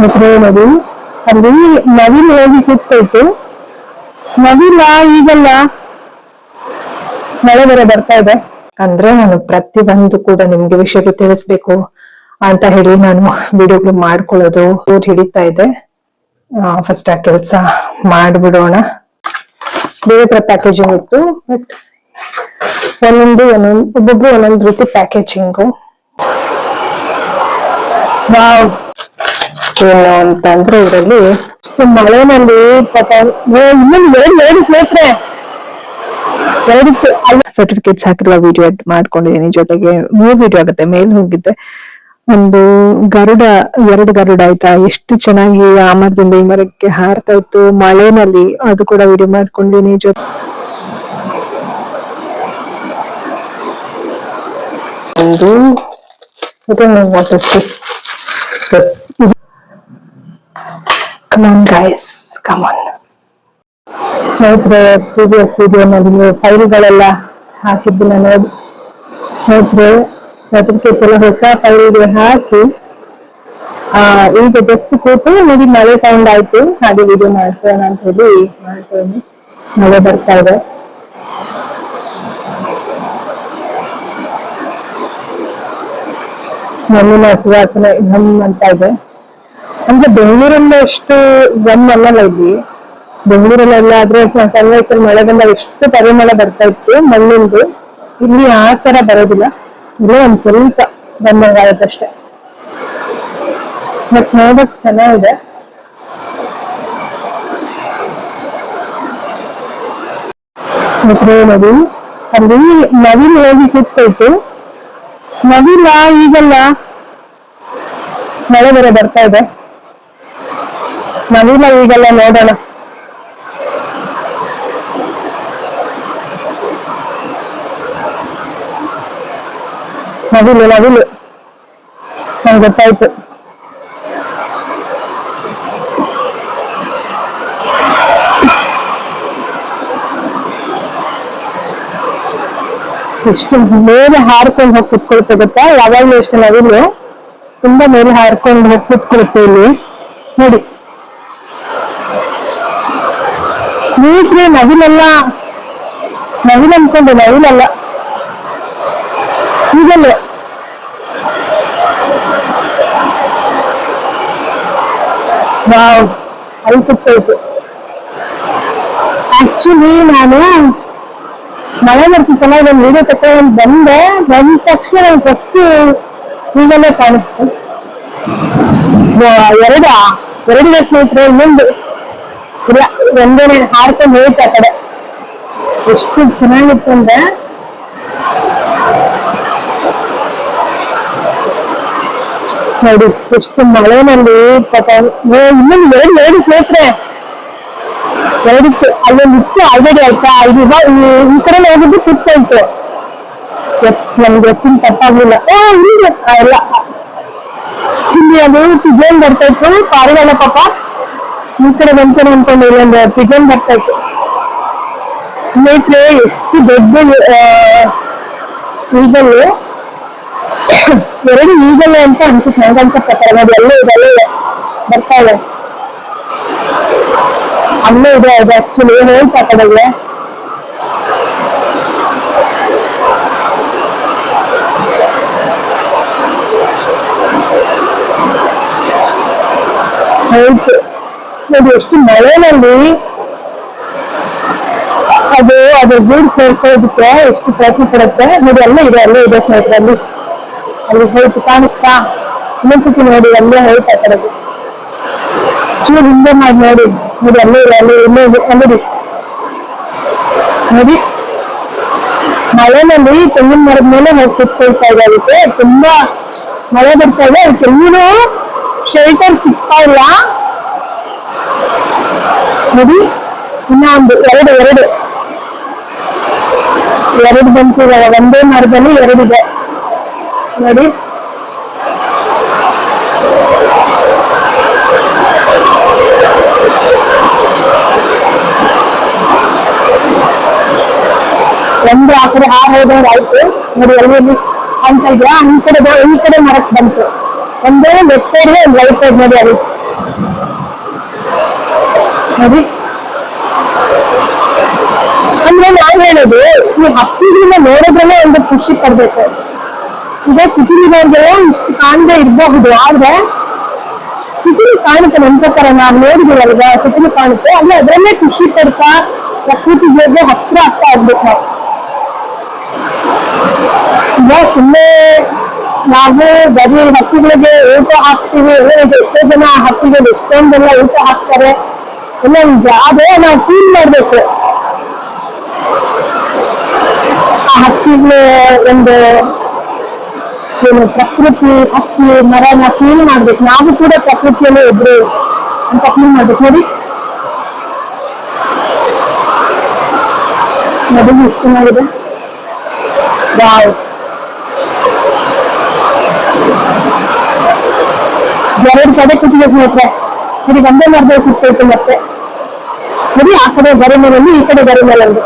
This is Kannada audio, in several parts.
ನೋಡಿ ಅಲ್ಲಿ ನವಿಲು ಹೋಗಿ ಕೂತ್ಕೊಳ್ತು. ನವಿಲ ಈಗೆಲ್ಲ ಮಳೆ ಬೇರೆ ಬರ್ತಾ ಇದೆ ಅಂದ್ರೆ ನಾನು ಪ್ರತಿಯೊಂದು ಕೂಡ ನಿಮ್ಗೆ ವಿಷಯಕ್ಕೆ ತಿಳಿಸ್ಬೇಕು ಅಂತ ಹೇಳಿ ನಾನು ವಿಡಿಯೋಗಳು ಮಾಡ್ಕೊಳ್ಳೋದು ಹಿಡಿತಾ ಇದೆ. ಫಸ್ಟ್ ಆ ಕೆಲಸ ಮಾಡ್ಬಿಡೋಣ. ಬೇರೆ ತರ ಪ್ಯಾಕೇಜಿಂಗ್ ಇತ್ತು, ಬಟ್ ಒಬ್ಬೊಬ್ರು ಒಂದೊಂದು ರೀತಿ ಪ್ಯಾಕೇಜಿಂಗು. ಏನು ಅಂತಂದ್ರೆ ಇದರಲ್ಲಿ ಮಳೆನಲ್ಲಿ ಸರ್ಟಿಫಿಕೇಟ್ಸ್ ಹಾಕಿರುವ ವಿಡಿಯೋ ಮಾಡ್ಕೊಂಡಿದ್ದೀನಿ. ಜೊತೆಗೆ 3 ವಿಡಿಯೋ ಆಗುತ್ತೆ. ಮೇಲ್ ಹೋಗಿದ್ದೆ, ಒಂದು ಗರುಡ, 2 ಗರುಡ ಆಯ್ತಾ, ಎಷ್ಟು ಚೆನ್ನಾಗಿ ಆ ಮರದಿಂದ ಈ ಮರಕ್ಕೆ ಹಾರ್ತಾ ಇತ್ತು ಮಳೆನಲ್ಲಿ, ಅದು ಕೂಡ ವಿಡಿಯೋ ಮಾಡ್ಕೊಂಡಿದ್ದೀನಿ. ಒಂದು come on guys, come on. ಸ್ನೇಹಿತರೆ, ಪ್ರೀವಿಯಸ್ ವಿಡಿಯೋನಲ್ಲಿ ಫೈಲ್ಗಳೆಲ್ಲ ಹಾಕಿದ್ದು ನೋಡಿ ಸ್ನೇಹಿತರೆ. ಸರ್ಟಿಫಿಕೇಟ್ ಎಲ್ಲ ಹೊಸ ಫೈಲ್ಗೆ ಹಾಕಿ ಈಗ ಜಸ್ಟ್ ಕೂತು ನೋಡಿ ಮಳೆ ಸೌಂಡ್ ಆಯ್ತು, ಹಾಗೆ ವಿಡಿಯೋ ಮಾಡ್ತೇನೆ ಅಂತ ಹೇಳಿ ಮಾಡ್ತೇನೆ. ಮಳೆ ಬರ್ತಾ ಇದೆ. ಮಣ್ಣಿನ ಸುವಾಸನೆ ಘಮ್ ಅಂತ ಇದೆ. ಅಂದ್ರೆ ಬೆಂಗಳೂರಲ್ಲಿ ಎಷ್ಟು ಘಮ್ ಅನ್ನಲ್ಲ. ಇಲ್ಲಿ ಬೆಂಗಳೂರಲ್ಲೆಲ್ಲ ಆದ್ರೆ ಸನ್ವಯಸಲ್ಲಿ ಮಳೆ ಬಂದಾಗ ಎಷ್ಟು ಪರಿಮಳ ಬರ್ತಾ ಇತ್ತು ಮಣ್ಣಿಂದು. ಇಲ್ಲಿ ಆ ತರ ಬರೋದಿಲ್ಲ, ಇಲ್ಲೇ ಒಂದ್ ಸ್ವಲ್ಪ ಬಂದಂಗಾಗತ್ತಷ್ಟೆ. ಬಟ್ ನೋಡಕ್ ಚೆನ್ನಾಗಿದೆ. ನೋಡಿ ಅಲ್ಲಿ ನವಿಲು ಹೋಗಿ ಕೂತ್ಕೊಳ್ತು. ನವಿಲ ಈಗೆಲ್ಲ ಮಳೆ ಬೇರೆ ಬರ್ತಾ ಇದೆ. ನವಿಲ ಈಗೆಲ್ಲ ನೋಡೋಣ. ನವಿಲು ನಂಗೆ ಗೊತ್ತಾಯ್ತು. ಎಷ್ಟು ಮೇಲೆ ಹಾರ್ಕೊಂಡು ಹೋಗಿ ಕುತ್ಕೊಳ್ತೆ ಗೊತ್ತಾ? ಯಾವಾಗ್ಲೂ ಎಷ್ಟು ನವಿಲು ತುಂಬಾ ಮೇಲೆ ಹಾರ್ಕೊಂಡು ಹೋಗಿ ಕುತ್ಕೊಳುತ್ತೆ ಇಲ್ಲಿ ನೋಡಿ. ಸ್ನೇಹಿತರೆ, ನವಿಲೆಲ್ಲ ನವಿಲು ಅನ್ಕೊಂಡು ನವಿಲಲ್ಲ, ಈಗಲೇ ಅಲ್ಲಿ ಕುತ್ಕೊಳ್ತು. ಆಕ್ಚುಲಿ ನಾನು ಮಳೆ ಬರ್ತಿತ್ತಲ್ಲ, ಇದೊಂದು ವಿಡಿಯೋ ತಗೊಂಡು ಬಂದ ತಕ್ಷಣ ನಾನು ಫಸ್ಟ್ ಈಗಲೇ ಕಾಣಿಸ್ತು. ಎರಡಿದೆ ಸ್ನೇಹಿತರೆ, ಇನ್ನೊಂದು ಇಲ್ಲ, ಒಂದೇನೆ ಹಾರ್ಕೊಂಡು ಹೋಯ್ತು ಆ ಕಡೆ. ಎಷ್ಟು ಚೆನ್ನಾಗಿತ್ತು ಅಂದ್ರೆ ನೋಡಿ, ಎಷ್ಟು ಮಳೆನಲ್ಲಿ ಇನ್ನೊಂದು ಎರಡು ಸ್ನೇಹಿತರೆ, ಎರಡಿತ್ತು. ಅಲ್ಲೊಂದಿತ್ತು ಆಲ್ರೆಡಿ ಆಯ್ತಾ. ಇದು ಈ ಕಡೆ ಹೋಗಿದ್ದು ಕೂತ್ಕೊಳ್ತು. ನಮ್ಗೆ ತಪ್ಪಾಗ್ಲಿಲ್ಲ. ಎಲ್ಲ ಇಲ್ಲಿ ಅದು ಪಿಜನ್ ಬರ್ತಾ ಇತ್ತು, ಪಾರಿವಾಳ ಪಾಪ ಈ ಕಡೆ ಬಂತೇನೆ ಅನ್ಕೊಂಡು ಒಂದು ಪಿಜನ್ ಬರ್ತಾ ಇತ್ತು. ಸ್ನೇಹಿತರೆ, ಎಷ್ಟು ದೊಡ್ಡ ಈಗಲ್ಲೂ 2 ಈಗಲ್ಲೇ ಅಂತ ಅನ್ಸುತ್ತೆ ನಂಗಂತ ಪ್ರಕಾರ. ನೋಡಿ ಅಲ್ಲೇ ಇದೆ ಬರ್ತಾ ಇದೆ, ಅಲ್ಲೇ ಇದೆ. ಅದು ಆಕ್ಚುಲಿ ಹೇಳ್ತಾ ಕಡೆಗೆ ಹೇಳ್ತು ನೋಡಿ. ಎಷ್ಟು ಮಳೆನಲ್ಲಿ ಅದು ಗೂಡು ಸೇರ್ಕೊಳ್ಳೋದಕ್ಕೆ ಎಷ್ಟು ಪ್ರಯತ್ನ ಪಡುತ್ತೆ ನೋಡಿ. ಅಲ್ಲೇ ಇದೆ ಸ್ನೇಹಿತರಲ್ಲಿ, ಅಲ್ಲಿ ಹೋಯ್ತು ಕಾಣಿಸ್ತಾ? ಇನ್ನೊಂದ್ಸತಿ ನೋಡಿ, ಅಲ್ಲೇ ಹೋಯ್ತಾ ಕಡೆಗೆ ಚೂರು ಹಿಂದೆ ಮಾಡಿ ನೋಡಿ. ಅಲ್ಲೇ ಇದೆ ನೋಡಿ. ಮಳೆನಲ್ಲಿ ತೆಂಗಿನ ಮರದ ಮೇಲೆ ಹೋಗಿ ಕುತ್ಕೊಳ್ತಾ ಇದೆ. ಅದಕ್ಕೆ ತುಂಬಾ ಮಳೆ ಬರ್ತಾ ಇದೆ, ತೆಂಗಿನ ಶೆಲ್ಟರ್ ಸಿಗ್ತಾ ಇಲ್ಲ ನೋಡಿ. ಇನ್ನ ಒಂದು ಎರಡು ಬಂತು ಇವಾಗ. ಒಂದೇ ಮರದಲ್ಲಿ 2 ಇದೆ ನೋಡಿ. ಒಂದು ಆ ಕಡೆ ಹೋದಂಗೆ ಆಯ್ತು ನೋಡಿ. ಎಲ್ಲಿ ಅಂತ ಇದೆಯಾ? ಈ ಕಡೆ ಮರಕ್ಕೆ ಬಂತು. ಒಂದು ಲೆಫ್ಟ್ ಸೈಡ್, ಒಂದು ರೈಟ್ ಸೈಡ್ ನೋಡಿ. ಅದು ನೋಡಿ, ಅಂದ್ರೆ ನಾವ್ ಹೇಳೋದು ಈ ಹಕ್ಕಿಗಳನ್ನ ನೋಡೋದ್ರಲ್ಲೇ ಒಂದು ಖುಷಿ ಪಡ್ಬೇಕು. ಈಗ ಸಿಟಿಲಿರೋರ್ಗೆಲ್ಲ ಇಷ್ಟು ಕಾಣದೆ ಇರಬಹುದು, ಆದ್ರೆ ಸಿಟಿಲಿ ಕಾಣುತ್ತೆ. ನನ್ನ ಪ್ರಕಾರ ನಾವ್ ನೋಡಿದೀವಲ್ವ, ಸಿಟಿಲಿ ಕಾಣುತ್ತೆ, ಅಂದ್ರೆ ಅದರಲ್ಲೇ ಖುಷಿ ಪಡ್ತಾ ಪ್ರಕೃತಿ ಜೊತೆ ಹತ್ರ ಆಗ್ತಾ ಆಗ್ಬೇಕು ನಾವು. ಈಗ ಸುಮ್ಮನೆ ನಾವು ಬರೀ ಹಕ್ಕಿಗಳಿಗೆ ಊಟ ಹಾಕ್ತೀವಿ, ಎಷ್ಟೋ ಜನ ಹಕ್ಕಿಗಳು ಎಷ್ಟೊಂದೆಲ್ಲ ಊಟ ಹಾಕ್ತಾರೆ ಎಲ್ಲ ನಿಜ. ಆದ್ರೆ ನಾವು ಫೀಲ್ ಮಾಡ್ಬೇಕು ಆ ಹಕ್ಕಿಗೆ ಒಂದು ಏನು ಪ್ರಕೃತಿ, ಹಕ್ಕಿ, ಮರನ ಫೀಲ್ ಮಾಡ್ಬೇಕು. ನಾವು ಕೂಡ ಪ್ರಕೃತಿಯಲ್ಲಿ ಇದ್ರು ಅಂತ ಫೀಲ್ ಮಾಡ್ಬೇಕು. ನೋಡಿ ನದಿಗೆ ಎಷ್ಟು ಚೆನ್ನಾಗಿದೆ. ವಾವ್, ಎರಡು ಕಡೆ ಕೂತಿದೆ ಸ್ನೇಹಿತರೆ. ಇದು ಒಂದೇ ಮರದಲ್ಲಿ ಕೂತ್ಕೊಳ್ತು. ಮತ್ತೆ ನೋಡಿ, ಆ ಕಡೆ ಗರಿ ಮೇಲೊಂದು, ಈ ಕಡೆ ಗರಿ ಮೇಲೊಂದು.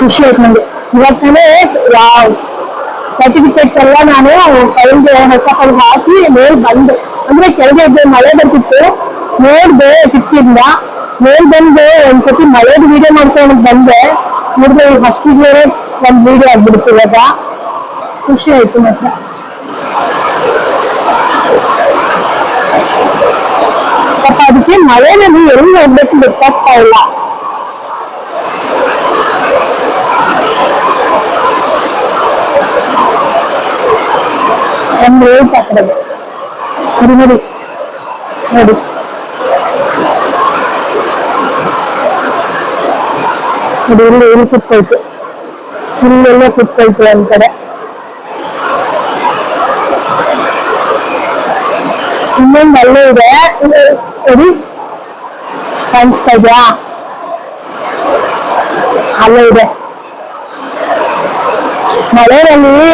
ಖುಷಿ ಆಯ್ತು ನಂಗೆ. ಇವತ್ತಾನೆ ಸರ್ಟಿಫಿಕೇಟ್ಸ್ ಎಲ್ಲ ನಾನು ಕೈಗೆ ಹೊಸ ಕೈ ಹಾಕಿ ಮೇಲ್ ಬಂದೆ. ಅಂದ್ರೆ ಕೆಳಗೆ ಮಳೆ ಬರ್ತಿತ್ತು, ನೋಡ್ದೆ ಕಿಟಕಿಯಿಂದ ಮೇಲ್ ಬಂದು ಒಂದ್ಸತಿ ಮಳೆದು ವಿಡಿಯೋ ಮಾಡ್ಕೊಂಡು ಬಂದೆ. ನೋಡಿದ್ರೆ ಈ ಹಕ್ಕಿಗೆ ಒಂದ್ ವಿಡಿಯೋ ಆಗ್ಬಿಡ್ತು. ಇವಾಗ ಖುಷಿ ಆಯ್ತು ಮಾತ್ರ. ಪಾಪ ಅದಕ್ಕೆ ಮಳೆನಲ್ಲಿ ಎಲ್ಲಿ ಹೋಗ್ಬೇಕು ಗೊತ್ತಾಗ್ತಾ ಇಲ್ಲ. ಒಂದು ರೇಟ್ ಹಾಕಿರೋದು ನೋಡಿ ನೋಡಿ ನೋಡಿ. ಅದು ಇಲ್ಲಿ ಕುತ್ಕೊಳ್ತು, ಇಲ್ಲೆಲ್ಲ ಕುತ್ಕೊಳ್ತು ಒಂದ್ ಕಡೆ. ಇನ್ನೊಂದು ಅಲ್ಲೇ ಇದೆ ನೋಡಿ, ಕಾಣಿಸ್ತಾ ಇದೆಯಾ? ಅಲ್ಲೇ ಇದೆ. ಮಳೆಯಲ್ಲಿ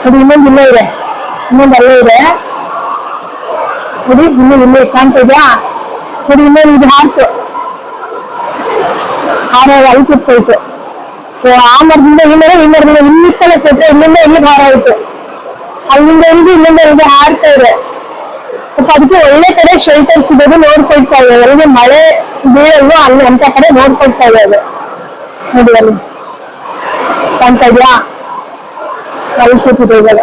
ಅದು ಇನ್ನೊಂದು ಇಲ್ಲೇ ಇದೆ, ಇನ್ನೊಂದು ಅಲ್ಲೇ ಇದೆ ನೋಡಿ. ಇಲ್ಲಿ ಕಾಣ್ತಾ ಇದೆಯಾ ನೋಡಿ? ಇನ್ನೊಂದು ಇದು ಹಾರ್ತು ಅಲ್ಲಿ ಕುತ್ಕೊಳ್ತು. ಆ ಮರದಿಂದ ಈ ಮರ, ಈ ಮರದಿಂದ ಇಲ್ಲಿ ಕಡೆ ಕೊಟ್ಟರೆ ಇಲ್ಲಿಂದ ಇಲ್ಲಿಗೆ ಹಾರ ಆಯ್ತು. ಅಲ್ಲಿಂದ ಇಲ್ಲಿ, ಇಲ್ಲಿಂದ ಇಲ್ಲಿ ಹಾರ್ತಾ ಇದೆ. ಸ್ವಲ್ಪ ಅದಕ್ಕೆ ಒಳ್ಳೆ ಕಡೆ ಶೆಲ್ಟರ್ ಸಿಗೋದು ನೋಡ್ಕೊಳ್ತಾ ಇದೆ. ಎಲ್ಲಿಗೆ ಮಳೆ ಬೀಳಲ್ವೋ ಅಲ್ಲಿ ಅಂತ ಕಡೆ ನೋಡ್ಕೊಳ್ತಾ ಇದೆ ಅದು. ನೋಡಿ ಅಲ್ಲಿ ಕಾಣ್ತಾ ಇದೆಯಾ? ಅಲ್ಲಿ ಕೂತಿದೆ ಇವಾಗ.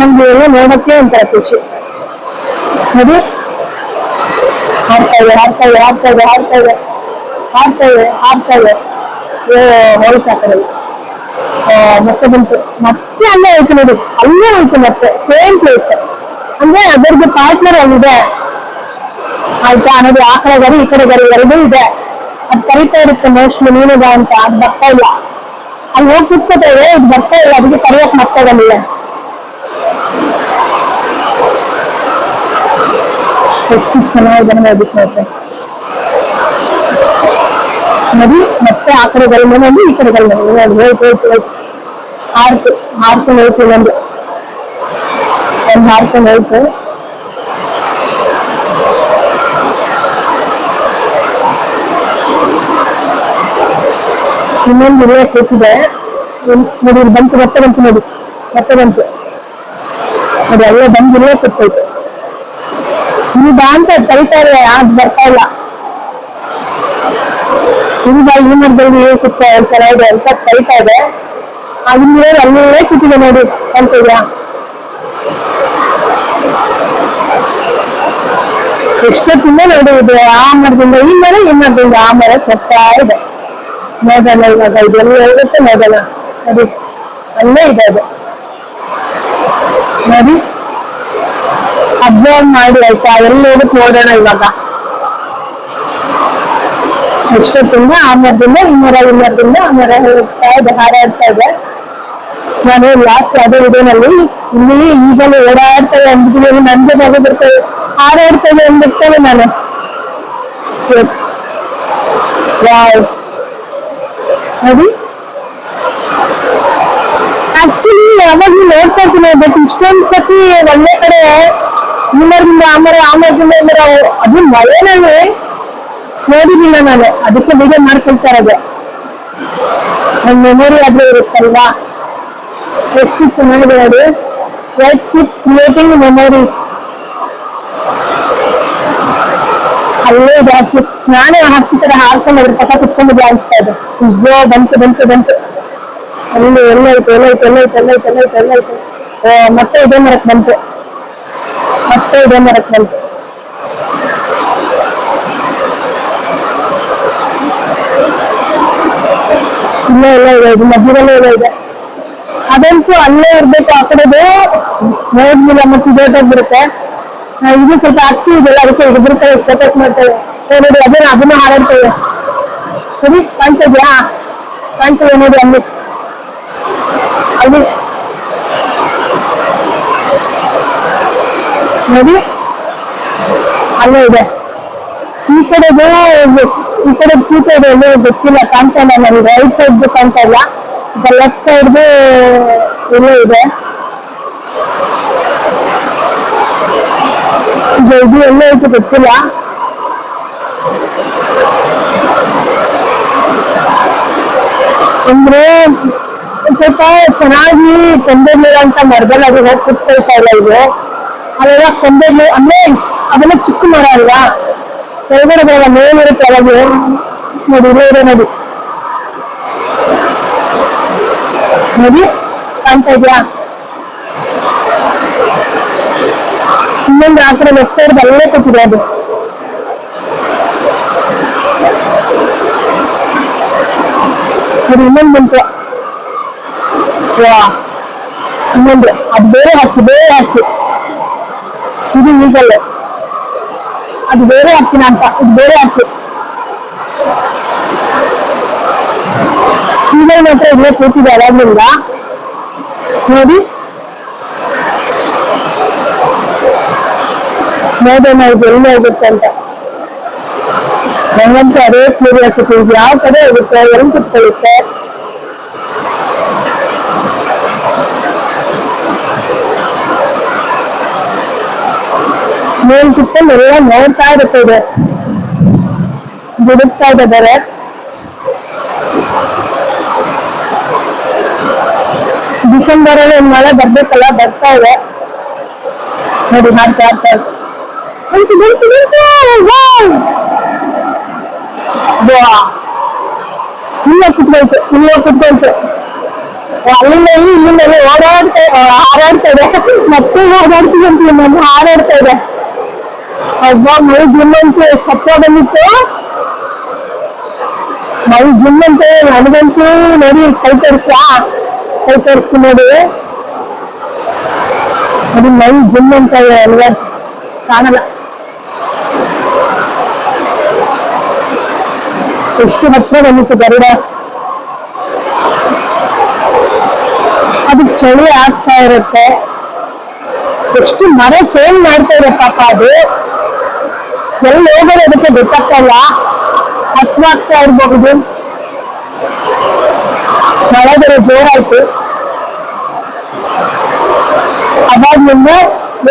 ನಮ್ಗೆ ಎಲ್ಲ ನೋಡಕ್ಕೆ ಒಂಥರ ಖುಷಿ ನೋಡಿ. ಹಾಡ್ತಾ ಇದೆ, ಹಾಡ್ತಾ ಇದೆ, ಹಾಡ್ತಾ ಇದೆ, ಹಾಡ್ತಾ ಇದೆ, ಹಾಡ್ತಾ ಇದೆ, ಹಾಡ್ತಾ ಇದೆ. ಹೋಯ್ತು ಆ ಕಡೆ. ಮತ್ತೆ ಬಂತು, ಮತ್ತೆ ಅಲ್ಲೇ ಹೋಯ್ತು ನೋಡಿ, ಅಲ್ಲೇ ಹೋಯ್ತು ಮತ್ತೆ ಸೇಮ್ ಪ್ಲೇಸ್. ಅಂದ್ರೆ ಅದರದ್ದು ಪಾರ್ಟ್ನರ್ ಅಲ್ಲಿದೆ ಆಯ್ತಾ ನೋಡಿ. ಆ ಕಡೆ ಗರಿ, ಈ ಕಡೆ ಗರಿ ಎರಡೂ ಇದೆ. ಅದು ಕರಿತಾ ಇರುತ್ತೆ ಮೋಸ್ಟ್ಲಿ ಮೀನುಗ ಅಂತ. ಅದು ಬರ್ತಾ ಇಲ್ಲ. ಅಲ್ಲಿ ಹೋಗಿ ಕುತ್ಕೋತೇವೆ, ಇದು ಬರ್ತಾ ಇಲ್ಲ, ಅದಕ್ಕೆ ಕರಿಯಕ್ ಮತ್ತೆ ಬಂದಿಲ್ಲ. ಎಷ್ಟು ಚೆನ್ನಾಗಿದೆ ನೋಡಿ ಸ್ನೇಹಿತರೆ. ನೋಡಿ ಮತ್ತೆ ಆ ಕಡೆ ಗರಿ ಮೇಲೆ, ಈ ಕಡೆ ಗರಿ ಮೇಲೆ ಹೋಯ್ತು ಹೋಯ್ತು ಹೋಯ್ತು. ಹಾರ್ಕೊಂಡು ಹೋಯ್ತು. ಒಂದು ಹಾರ್ಕೊಂಡು ಹೋಯ್ತು. ಇನ್ನೊಂದು ಇಲ್ಲೇ ಕೂತಿದೆ ನೋಡಿ. ಬಂತು, ಮತ್ತೆ ಬಂತು ನೋಡಿ, ಮತ್ತೆ ಬಂತು ನೋಡಿ. ಅಲ್ಲೇ ಬಂದು ಇಲ್ಲೇ ಕೂತ್ಕೊಳ್ತು. ಈ ಬಾ ಅಂತ ಕರಿತಾ ಇದೆ, ಅದು ಬರ್ತಾ ಇಲ್ಲ. ಈ ಬಾ, ಈ ಮರದಲ್ಲಿ ಚೆನ್ನಾಗಿದೆ ಅಂತ ಕರಿತಾ ಇದೆ. ಅಲ್ಲಿ ಅಲ್ಲೇ ಕೂತಿದೆ ನೋಡಿ, ಅಂತ ಇದೆಯಾ? ಎಷ್ಟೊತ್ತಿಂದ ನೋಡಿ ಇದು ಆ ಮರದಿಂದ ಈ ಮರ, ಈ ಮರದಿಂದ ಆ ಮರ ಬರ್ತಾ ಇದೆ. ನೋಡೋಣ ಇವಾಗ ಇದೆಲ್ಲ ಹೋಗುತ್ತೆ, ನೋಡೋಣ ನೋಡಿ. ಅಲ್ಲೇ ಇದೆ ಅದು ನೋಡಿ. ಅಬ್ಸರ್ವ್ ಮಾಡಿ ಆಯ್ತಾ? ಎಲ್ಲಿ ಹೋಗುತ್ತೆ ನೋಡೋಣ ಇವಾಗ. ಎಷ್ಟೊತ್ತಿಂದ ಆ ಮರದಿಂದ ಈ ಮರ, ಈ ಮರದಿಂದ ಆ ಮರ ಹೋಗ್ತಾ ಇದೆ, ಹಾರಾಡ್ತಾ ಇದೆ. ನಾನು ಲಾಸ್ಟ್ ಅದೇ ವಿಡಿಯೋನಲ್ಲಿ ಇಲ್ಲಿ ಈಗಲೂ ಓಡಾಡ್ತೇವೆ ಅಂದ್ಬಿಟ್ಟು ನನ್ಗೆ ಮಗು ಬರ್ತೇವೆ, ಹಾರಾಡ್ತೇವೆ ಅಂದ್ಬಿಡ್ತೇವೆ ನಾನು. ನೋಡಿ ಆಕ್ಚುಲಿ ಯಾವಾಗ್ಲೂ ನೋಡ್ತಾ ಇರ್ತೀನಿ, ಬಟ್ ಇಷ್ಟೊಂದ್ ಸತಿ ಒಳ್ಳೆ ಕಡೆ ಈ ಮರದಿಂದ ಆ ಮರ, ಆ ಮರದಿಂದ ಈ ಮರ, ಅದು ಮಳೆನಲ್ಲಿ ನೋಡಿದಿಲ್ಲ ನಾನು. ಅದಕ್ಕೆ ವಿಡಿಯೋ ಮಾಡ್ಕೊಳ್ತಾ ಇರೋದೆ. ಒಂದು ಮೆಮೊರಿ ಆದ್ರೂ ಇರುತ್ತಲ್ವಾ, ಎಷ್ಟು ಚೆನ್ನಾಗಿದೆ ನೋಡಿ. Let's keep creating memories. ಅಲ್ಲೇ ಜಾಸ್ತಿ ನಾನೇ ಹಾಕ್ತಿರ ಹಾಡ್ಕೊಂಡು ಅದ್ರ ಪಕ್ಕ ಕುತ್ಕೊಂಡಿದ್ದೆ ಅನ್ಸ್ತಾ ಇದೆ. ಅಯ್ಯೋ ಬಂತು ಬಂತು ಬಂತು, ಅಲ್ಲಿ ಎಲ್ಲೈತೆ ಎಲ್ಲೈತೆ ಎಲ್ಲೈತೆ ಎಲ್ಲೈತೆ ಎಲ್ಲೈತೆ ಎಲ್ಲೈತೆ. ಮತ್ತೆ ಇದೇ ಮರಕ್ಕೆ ಬಂತು, ಮತ್ತೆ ಇದೇ ಮರಕ್ಕೆ ಬಂತು. ಇಲ್ಲೇ ಎಲ್ಲ ಇದೆ, ಇದು ಮಧ್ಯದಲ್ಲೇ ಎಲ್ಲ ಇದೆ. ಅದಂತೂ ಅಲ್ಲೇ ಇರ್ಬೇಕು. ಆ ಕಡೆದು ನೋಡ್ಲಿಲ್ಲ ಮತ್ತೆ ಇದೇಟಾಗ್ಬಿಡುತ್ತೆ. ಇದು ಸ್ವಲ್ಪ ಆಕ್ಟಿವ್ ಇದೆಲ್ಲ, ಅದಕ್ಕೆ ಹಿಡಿದಿರ್ತೇವೆ, ಫೋಕಸ್ ಮಾಡ್ತೇವೆ. ನೋಡಿ ಅದೇನು ಅದನ್ನ ಹಾರಾಡ್ತೇವೆ. ಸರಿ ಕಾಣ್ತಾ ಇದೆಯಾ? ಕಾಣ್ತೇವೆ ನೋಡಿ ಅಲ್ಲಿ ಅಲ್ಲಿ ನೋಡಿ ಅಲ್ಲೇ ಇದೆ. ಈ ಕಡೆದು ಕೂತ ಇದೆ, ಎಲ್ಲೂ ಗೊತ್ತಿಲ್ಲ, ಕಾಣ್ತಾ ಇಲ್ಲ ನನಗೆ. ರೈಟ್ ಸೈಡ್ ಕಾಣ್ತಾ ಇಲ್ಲ, ಲೆಫ್ಟ್ ಸೈಡ್ದು ಎಲ್ಲೂ ಇದೆ. ಇದು ಎಲ್ಲ ಐತೆ ಗೊತ್ತಿಲ್ಲ. ಅಂದ್ರೆ ಸ್ವಲ್ಪ ಚೆನ್ನಾಗಿ ಕೊಂದಿರ್ಲಿಲ್ಲ ಅಂತ ಮರದಲ್ಲಿ ಅದು ಹೋಗಿ ಕುತ್ಕೊಳ್ತಾ ಇಲ್ಲ. ಇದು ಅವೆಲ್ಲ ಕೊಂದಿರ್ಲಿ ಅಂದ್ರೆ ಅದೆಲ್ಲ ಚಿಕ್ಕ ಮರ ಅಲ್ವಾ, ಕೆಳಗಡೆ ಬರಲ್ಲ, ಮೇಲಿರುತ್ತೆ ಒಳಗೆ. ನೋಡಿ ಇಲ್ಲೇ ಇದೆ ನೋಡಿ, ನೋಡಿ ಕಾಣ್ತಾ ಇದೆಯಾ? ಇನ್ನೊಂದು ಆ ಕಡೆ ಲೆಫ್ಟ್ ಸೈಡ್ ಅಲ್ಲೇ ಕೂತಿದೆ ಅದು. ನೋಡಿ ಇನ್ನೊಂದು ಬಂತು. ಇನ್ನೊಂದು ಅದು ಬೇರೆ ಹಾಕಿ ಇದು ಈಗಲ್ಲೇ ಅದು ಬೇರೆ ಹಾಕ್ತೀನ ಅಂತ, ಇದು ಬೇರೆ ಹಾಕಿ. ಈಗ ಮಾತ್ರ ಇಲ್ಲೇ ಕೂತಿದೆ ಅವಾಗ್ಲಿಂದ ನೋಡಿ. ನೋಡೋಣ ಇದು ಎಲ್ಲಿ ಹೋಗುತ್ತೆ ಅಂತ. ನಂಗಂತೂ ಅದೇ ಕ್ಯೂರಿಯಾಸಿಟಿ, ಇದು ಯಾವ ಕಡೆ ಹೋಗುತ್ತೆ, ಎಲ್ಲಿ ಕುತ್ಕೊಳ್ಳುತ್ತೆ. ಮೇಲ್ ಕುತ್ಕೊಂಡು ಎಲ್ಲ ನೋಡ್ತಾ ಇರುತ್ತೆ. ಇದೆ ಗಿಡುತ್ತಾ ಇದೆ ಬೇರೆ. ಡಿಸೆಂಬರ್ ಅಲ್ಲಿ ಒಂದು ಮಳೆ ಬರ್ಬೇಕಲ್ಲ, ಬರ್ತಾ ಇದೆ ನೋಡಿ. ಹಾಡ್ತಾ ಇರ್ತಾರೆ ಇಲ್ಲೇ ಕುತ್ಕೊಳ್ತು ಅಲ್ಲಿಂದ ಇಲ್ಲಿಂದ ಹಾರಾಡ್ತಾ ಇದೆ. ಮತ್ತೆ ಹಾರಾಡ್ತೀವಿ ಅಂತ ಇನ್ನೊಂದು ಹಾರಾಡ್ತಾ ಇದೆ. ಒಬ್ಬ ಮೈ ಜಿಮ್ಮಂತೂ ಎಷ್ಟು ಹತ್ರ ಬಂದಿತ್ತು. ಮೈ ಜಿಮ್ಮಂತೆ ನನಗಂತೂ ನೋಡಿ. ಕೈ ತೋರಿಸ್ತು ನೋಡಿ. ಅದು ಮೈ ಜಿಮ್ ಅಂತ ಇದೆ ಅಲ್ವಾ, ಕಾಣಲ್ಲ. ಎಷ್ಟು ಹತ್ರ ಬಂದಿತ್ತು ಗರುಡ. ಅದು ಚಳಿ ಆಗ್ತಾ ಇರುತ್ತೆ. ಎಷ್ಟು ಮರ ಚೇಂಜ್ ಮಾಡ್ತಾ ಇದೆ ಪಾಪ. ಅದು ಎಲ್ಲಿ ಹೋಗೋದು ಅದಕ್ಕೆ ಗೊತ್ತಾಗ್ತಾ ಇಲ್ಲ. ಹಸ್ವಾಗ್ತಾ ಇರ್ಬಹುದು. ಮಳೆ ಬೇರೆ ಜೋರಾಯ್ತು. ಅದಾದ್ಮೇಲೆ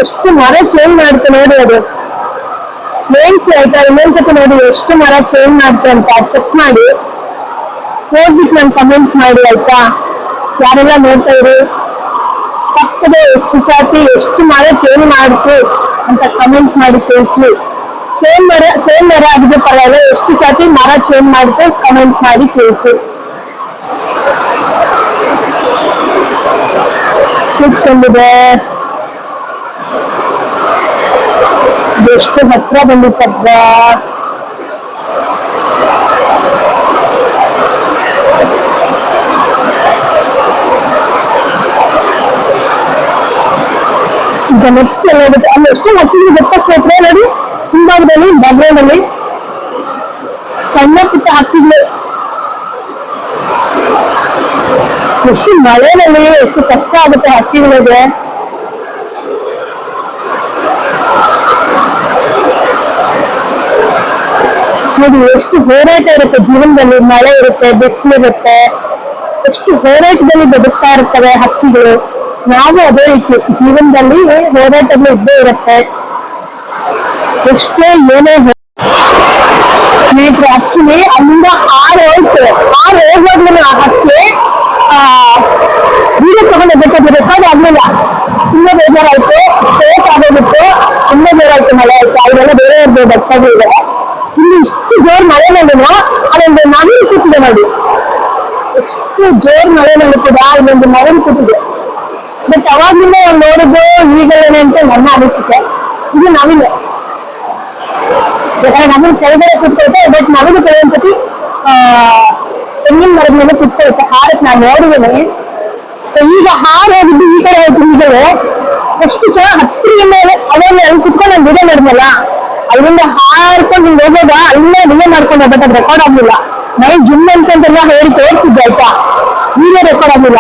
ಎಷ್ಟು ಮರ ಚೇಂಜ್ ಮಾಡ್ತೆ ನೋಡಿ. ಅದು ಮೇನ್ಸ್ ಆಯ್ತಾ, ಇನ್ನೊಂದ್ಸತಿ ನೋಡಿ ಎಷ್ಟು ಮರ ಚೇಂಜ್ ಮಾಡ್ತೆ ಅಂತ ಚೆಕ್ ಮಾಡಿ ಹೋಗ್ಬಿಟ್ಟು ನಾನು ಕಮೆಂಟ್ ಮಾಡಿ ಆಯ್ತಾ. ಯಾರೆಲ್ಲ ನೋಡ್ತಾ ಇರಿ, ತಪ್ಪದೆ ಎಷ್ಟು ಸಾತಿ ಎಷ್ಟು ಮರ ಚೇಂಜ್ ಮಾಡ್ತು ಅಂತ ಕಮೆಂಟ್ ಮಾಡಿ ತಿಳಿಸಿ. ಸೇಮ್ ಮರ ಆಗಿದ್ರೆ ಪರವಾಗಿಲ್ಲ, ಎಷ್ಟು ಸಾತಿ ಮರ ಚೇಂಜ್ ಮಾಡ್ತು ಕಮೆಂಟ್ ಮಾಡಿ ತಿಳಿಸಿ. ಕೂತ್ಕೊಂಡಿದೆ, ಎಷ್ಟು ಹತ್ರ ಬಂದಿತ್ತಪ್ಪ. ಈಗ ನೆಕ್ಸ್ಟ್ ಎಲ್ಲ ಹೋಗುತ್ತೆ. ಅಲ್ಲಿ ಎಷ್ಟು ಮಕ್ಕಳಿಗೆ ಗೊತ್ತಾಗ್ತೈತೆ ನೋಡಿ. ಹಿಂಭಾಗದಲ್ಲಿ ಬ್ಯಾಕ್ಗ್ರೌಂಡ್ ಸಣ್ಣ ಪುಟ್ಟ ಹಕ್ಕಿಗಳು. ಎಷ್ಟು ಮಳೆನಲ್ಲಿ ಎಷ್ಟು ಕಷ್ಟ ಆಗುತ್ತೆ ಹಕ್ಕಿಗಳಿಗೆ. ನೋಡಿ ಎಷ್ಟು ಹೋರಾಟ ಇರುತ್ತೆ ಜೀವನದಲ್ಲಿ. ಮಳೆ ಇರುತ್ತೆ, ಬಿಸಿಲಿರುತ್ತೆ, ಎಷ್ಟು ಹೋರಾಟದಲ್ಲಿ ಬದುಕ್ತಾ ಇರ್ತವೆ ಹಕ್ಕಿಗಳು. ನಾವು ಅದೇ ರೀತಿ ಜೀವನದಲ್ಲಿ ಹೋರಾಟಗಳು ಇದ್ದೇ ಇರುತ್ತೆ. ಎಷ್ಟೇ ಏನೇ ಸ್ನೇಹಿತರೆ ಆಕ್ಚುಲಿ ಅಲ್ಲಿಂದ ಹೋಯ್ತು ಹೋಗ್ಮೇಲೆ ಹಕ್ಕೆ ವಿಡಿಯೋ ತಗೊಂಡು ಬೇಕಾದ್ರೆ ರೆಕಾರ್ಡ್ ಆಗ್ಲಿಲ್ಲ. ತುಂಬಾ ಬೇಜಾರಾಯ್ತು, ಸೇಫ್ ಆಗೋಗಿತ್ತು, ತುಂಬಾ ಬೇಜಾರಾಯ್ತು. ಮಳೆ ಆಯ್ತು, ಅಲ್ಲೆಲ್ಲ ಬೇರೆ ಬರ್ತಾಗಿದೆ. ಇಲ್ಲಿ ಇಷ್ಟು ಜೋರ್ ಮಳೆ ನೋಡಿದ್ರು ಅದೊಂದು ನವಿಲು ಕೂತಿದೆ ನೋಡಿ, ಎಷ್ಟು ಜೋರ್ ಮಳೆ ಕೂಡ ಇಲ್ಲೊಂದು ನವಿಲು ಕೂತಿದೆ. ಬಟ್ ಅವಾಗ್ಲಿಂದ ನಾನು ನೋಡಿದ್ದು ಈಗಲೇನೆ ಅಂತ ನನ್ನ ಅನಿಸಿಕೆ. ಇದು ನವಿಲು, ಯಾಕಂದ್ರೆ ನವಿಲು ಕೆಳಗಡೆ ಕೂತ್ಕೊಳ್ತೆ, ಬಟ್ ನವಿಲು ಕೆಲವೊಂದ್ಸತಿ ತೆಂಗಿನ ಮರದ ಮೇಲೆ ಕೂತ್ಕೊಳುತ್ತೆ. ಹಾರಕ್ ನಾನು ನೋಡಿದ್ದೇನೆ. ಈಗ ಹಾರು ಹೋಗಿದ್ದು ಈ ಕಡೆ ಹೋಯ್ತು. ಈಗಲೇ ಎಷ್ಟು ಚೆನ್ನಾಗಿ ಹತ್ತಿರ ಮೇಲೆ ಅವಾಗ ಅಲ್ಲಿ ಕುತ್ಕೊಂಡು ನಾನು ವಿಡಿಯೋ ಮಾಡಿದ್ನಲ್ಲ, ಅಲ್ಲಿಂದ ಹಾರ್ಕೊಂಡು ಹಿಂಗೆ ಹೋಗೋದ ಅಲ್ಲೇ ವಿಡಿಯೋ ಮಾಡ್ಕೊಂಡು ಬಟ್ ಅದು ರೆಕಾರ್ಡ್ ಆಗ್ಲಿಲ್ಲ. ನಾನು ಜಿಮ್ ಅಂತೆಲ್ಲ ಹೇಳಿ ತೋರಿಸಿದ್ದೆ ಆಯ್ತಾ, ವಿಡಿಯೋ ರೆಕಾರ್ಡ್ ಆಗ್ಲಿಲ್ಲ.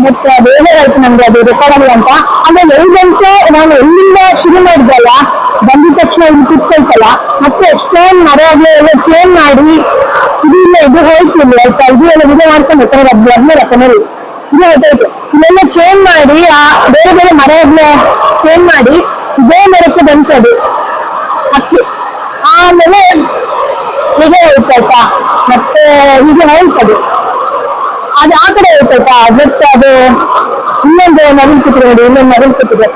ಮತ್ತೆ ಬೇಜಾರಾಯ್ತು ನಮ್ಗೆ ಅದು ರೆಕಾರ್ಡ್ ಆಗಲ್ಲ ಅಂತ. ಆಮೇಲೆ ಎಲ್ಲಿಂತೆ ನಾನು ಎಲ್ಲಿಂದ ಶುರು ಮಾಡಿದ್ದಲ್ಲ, ಬಂದಿದ ತಕ್ಷಣ ಇಲ್ಲಿ ಕೂತ್ಕೊಳ್ತಲ್ಲ, ಮತ್ತೆ ಎಷ್ಟೊಂದು ಮರ ಆಗ್ಲೇ ಎಲ್ಲ ಚೇಂಜ್ ಮಾಡಿ ಇದು ಹೋಯ್ತಿಲ್ಲ ಆಯ್ತಾ. ಇದು ಎಲ್ಲ ವಿಡಿಯೋ ಮಾಡ್ಕೊಂಡು ಅದ್ಮೇಲೆ ಕೊನೆಯಲ್ಲಿ ಇದು ಹೊತ್ತಾಯ್ತು. ಇಲ್ಲೆಲ್ಲ ಚೇಂಜ್ ಮಾಡಿ ಬೇರೆ ಬೇರೆ ಮರ ಚೇಂಜ್ ಮಾಡಿ ಇದೇ ಮರಕ್ಕೆ ಬಂತದು ಹಕ್ಕಿ. ಆಮೇಲೆ ಹೀಗೆ ಹೋಯ್ತಾಯ್ತಾ, ಮತ್ತೆ ಹೀಗೆ ಹೋಯ್ತದು ಅದು ಆ ಕಡೆ ಹೋಯ್ತಾಯ್ತಾ. ಮತ್ತೆ ಅದು ಇನ್ನೊಂದು ನವಿಲ್ ಕೂತಿದೆ ನೋಡಿ, ಇನ್ನೊಂದು ನವಿಲ್ ಕೂತಿದೆ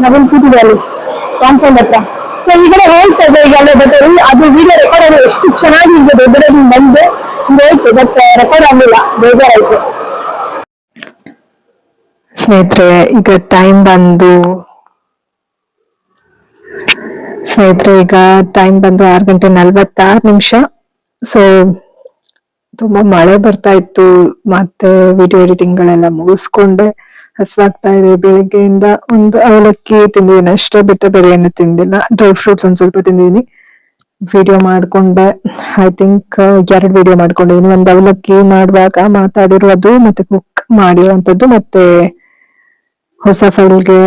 ನವಿಲ್ ಕೂತಿದೆ ಅಲ್ಲಿ ಕಾಂಪೌಂಡ್ ಹತ್ರ. ಸೊ ಈ ಕಡೆ ಹೋಗ್ತದೆ ಈಗ ಅಲ್ಲೇ. ಬಟ್ ಅದು ವಿಡಿಯೋ ರೆಕಾರ್ಡ್ ಆಗಿ ಎಷ್ಟು ಚೆನ್ನಾಗಿ ಈಗ ದೊಡ್ಡ ಬಂದು ಹೋಯ್ತು, ಬಟ್ ರೆಕಾರ್ಡ್ ಆಗಲಿಲ್ಲ, ಬೇಜಾರಾಯ್ತು. ಸ್ನೇಹಿತರೆ ಈಗ ಟೈಮ್ ಬಂದು 6:46. ಸೊ ತುಂಬಾ ಮಳೆ ಬರ್ತಾ ಇತ್ತು, ಮತ್ತೆ ವಿಡಿಯೋ ಎಡಿಟಿಂಗ್ ಗಳೆಲ್ಲ ಮುಗಿಸ್ಕೊಂಡೆ. ಹಸುವಾಗ್ತಾ ಇದೆ. ಬೆಳಿಗ್ಗೆಯಿಂದ ಒಂದು ಅವಲಕ್ಕಿ ತಿಂದಿದ್ದೀನಿ ಅಷ್ಟೇ, ಬಿಟ್ಟು ಬೇರೆ ಏನು ತಿಂದಿಲ್ಲ. ಡ್ರೈ ಫ್ರೂಟ್ಸ್ ಒಂದ್ ಸ್ವಲ್ಪ ತಿಂದಿದ್ದೀನಿ. ವಿಡಿಯೋ ಮಾಡ್ಕೊಂಡೆ, ಐ ಥಿಂಕ್ 2 ವಿಡಿಯೋ ಮಾಡ್ಕೊಂಡಿದ್ದೀನಿ. ಒಂದು ಅವಲಕ್ಕಿ ಮಾಡುವಾಗ ಮಾತಾಡಿರೋದು, ಮತ್ತೆ ಕುಕ್ ಮಾಡಿರುವಂತದ್ದು, ಮತ್ತೆ ಹೊಸ ಫೈಲ್ಗೆ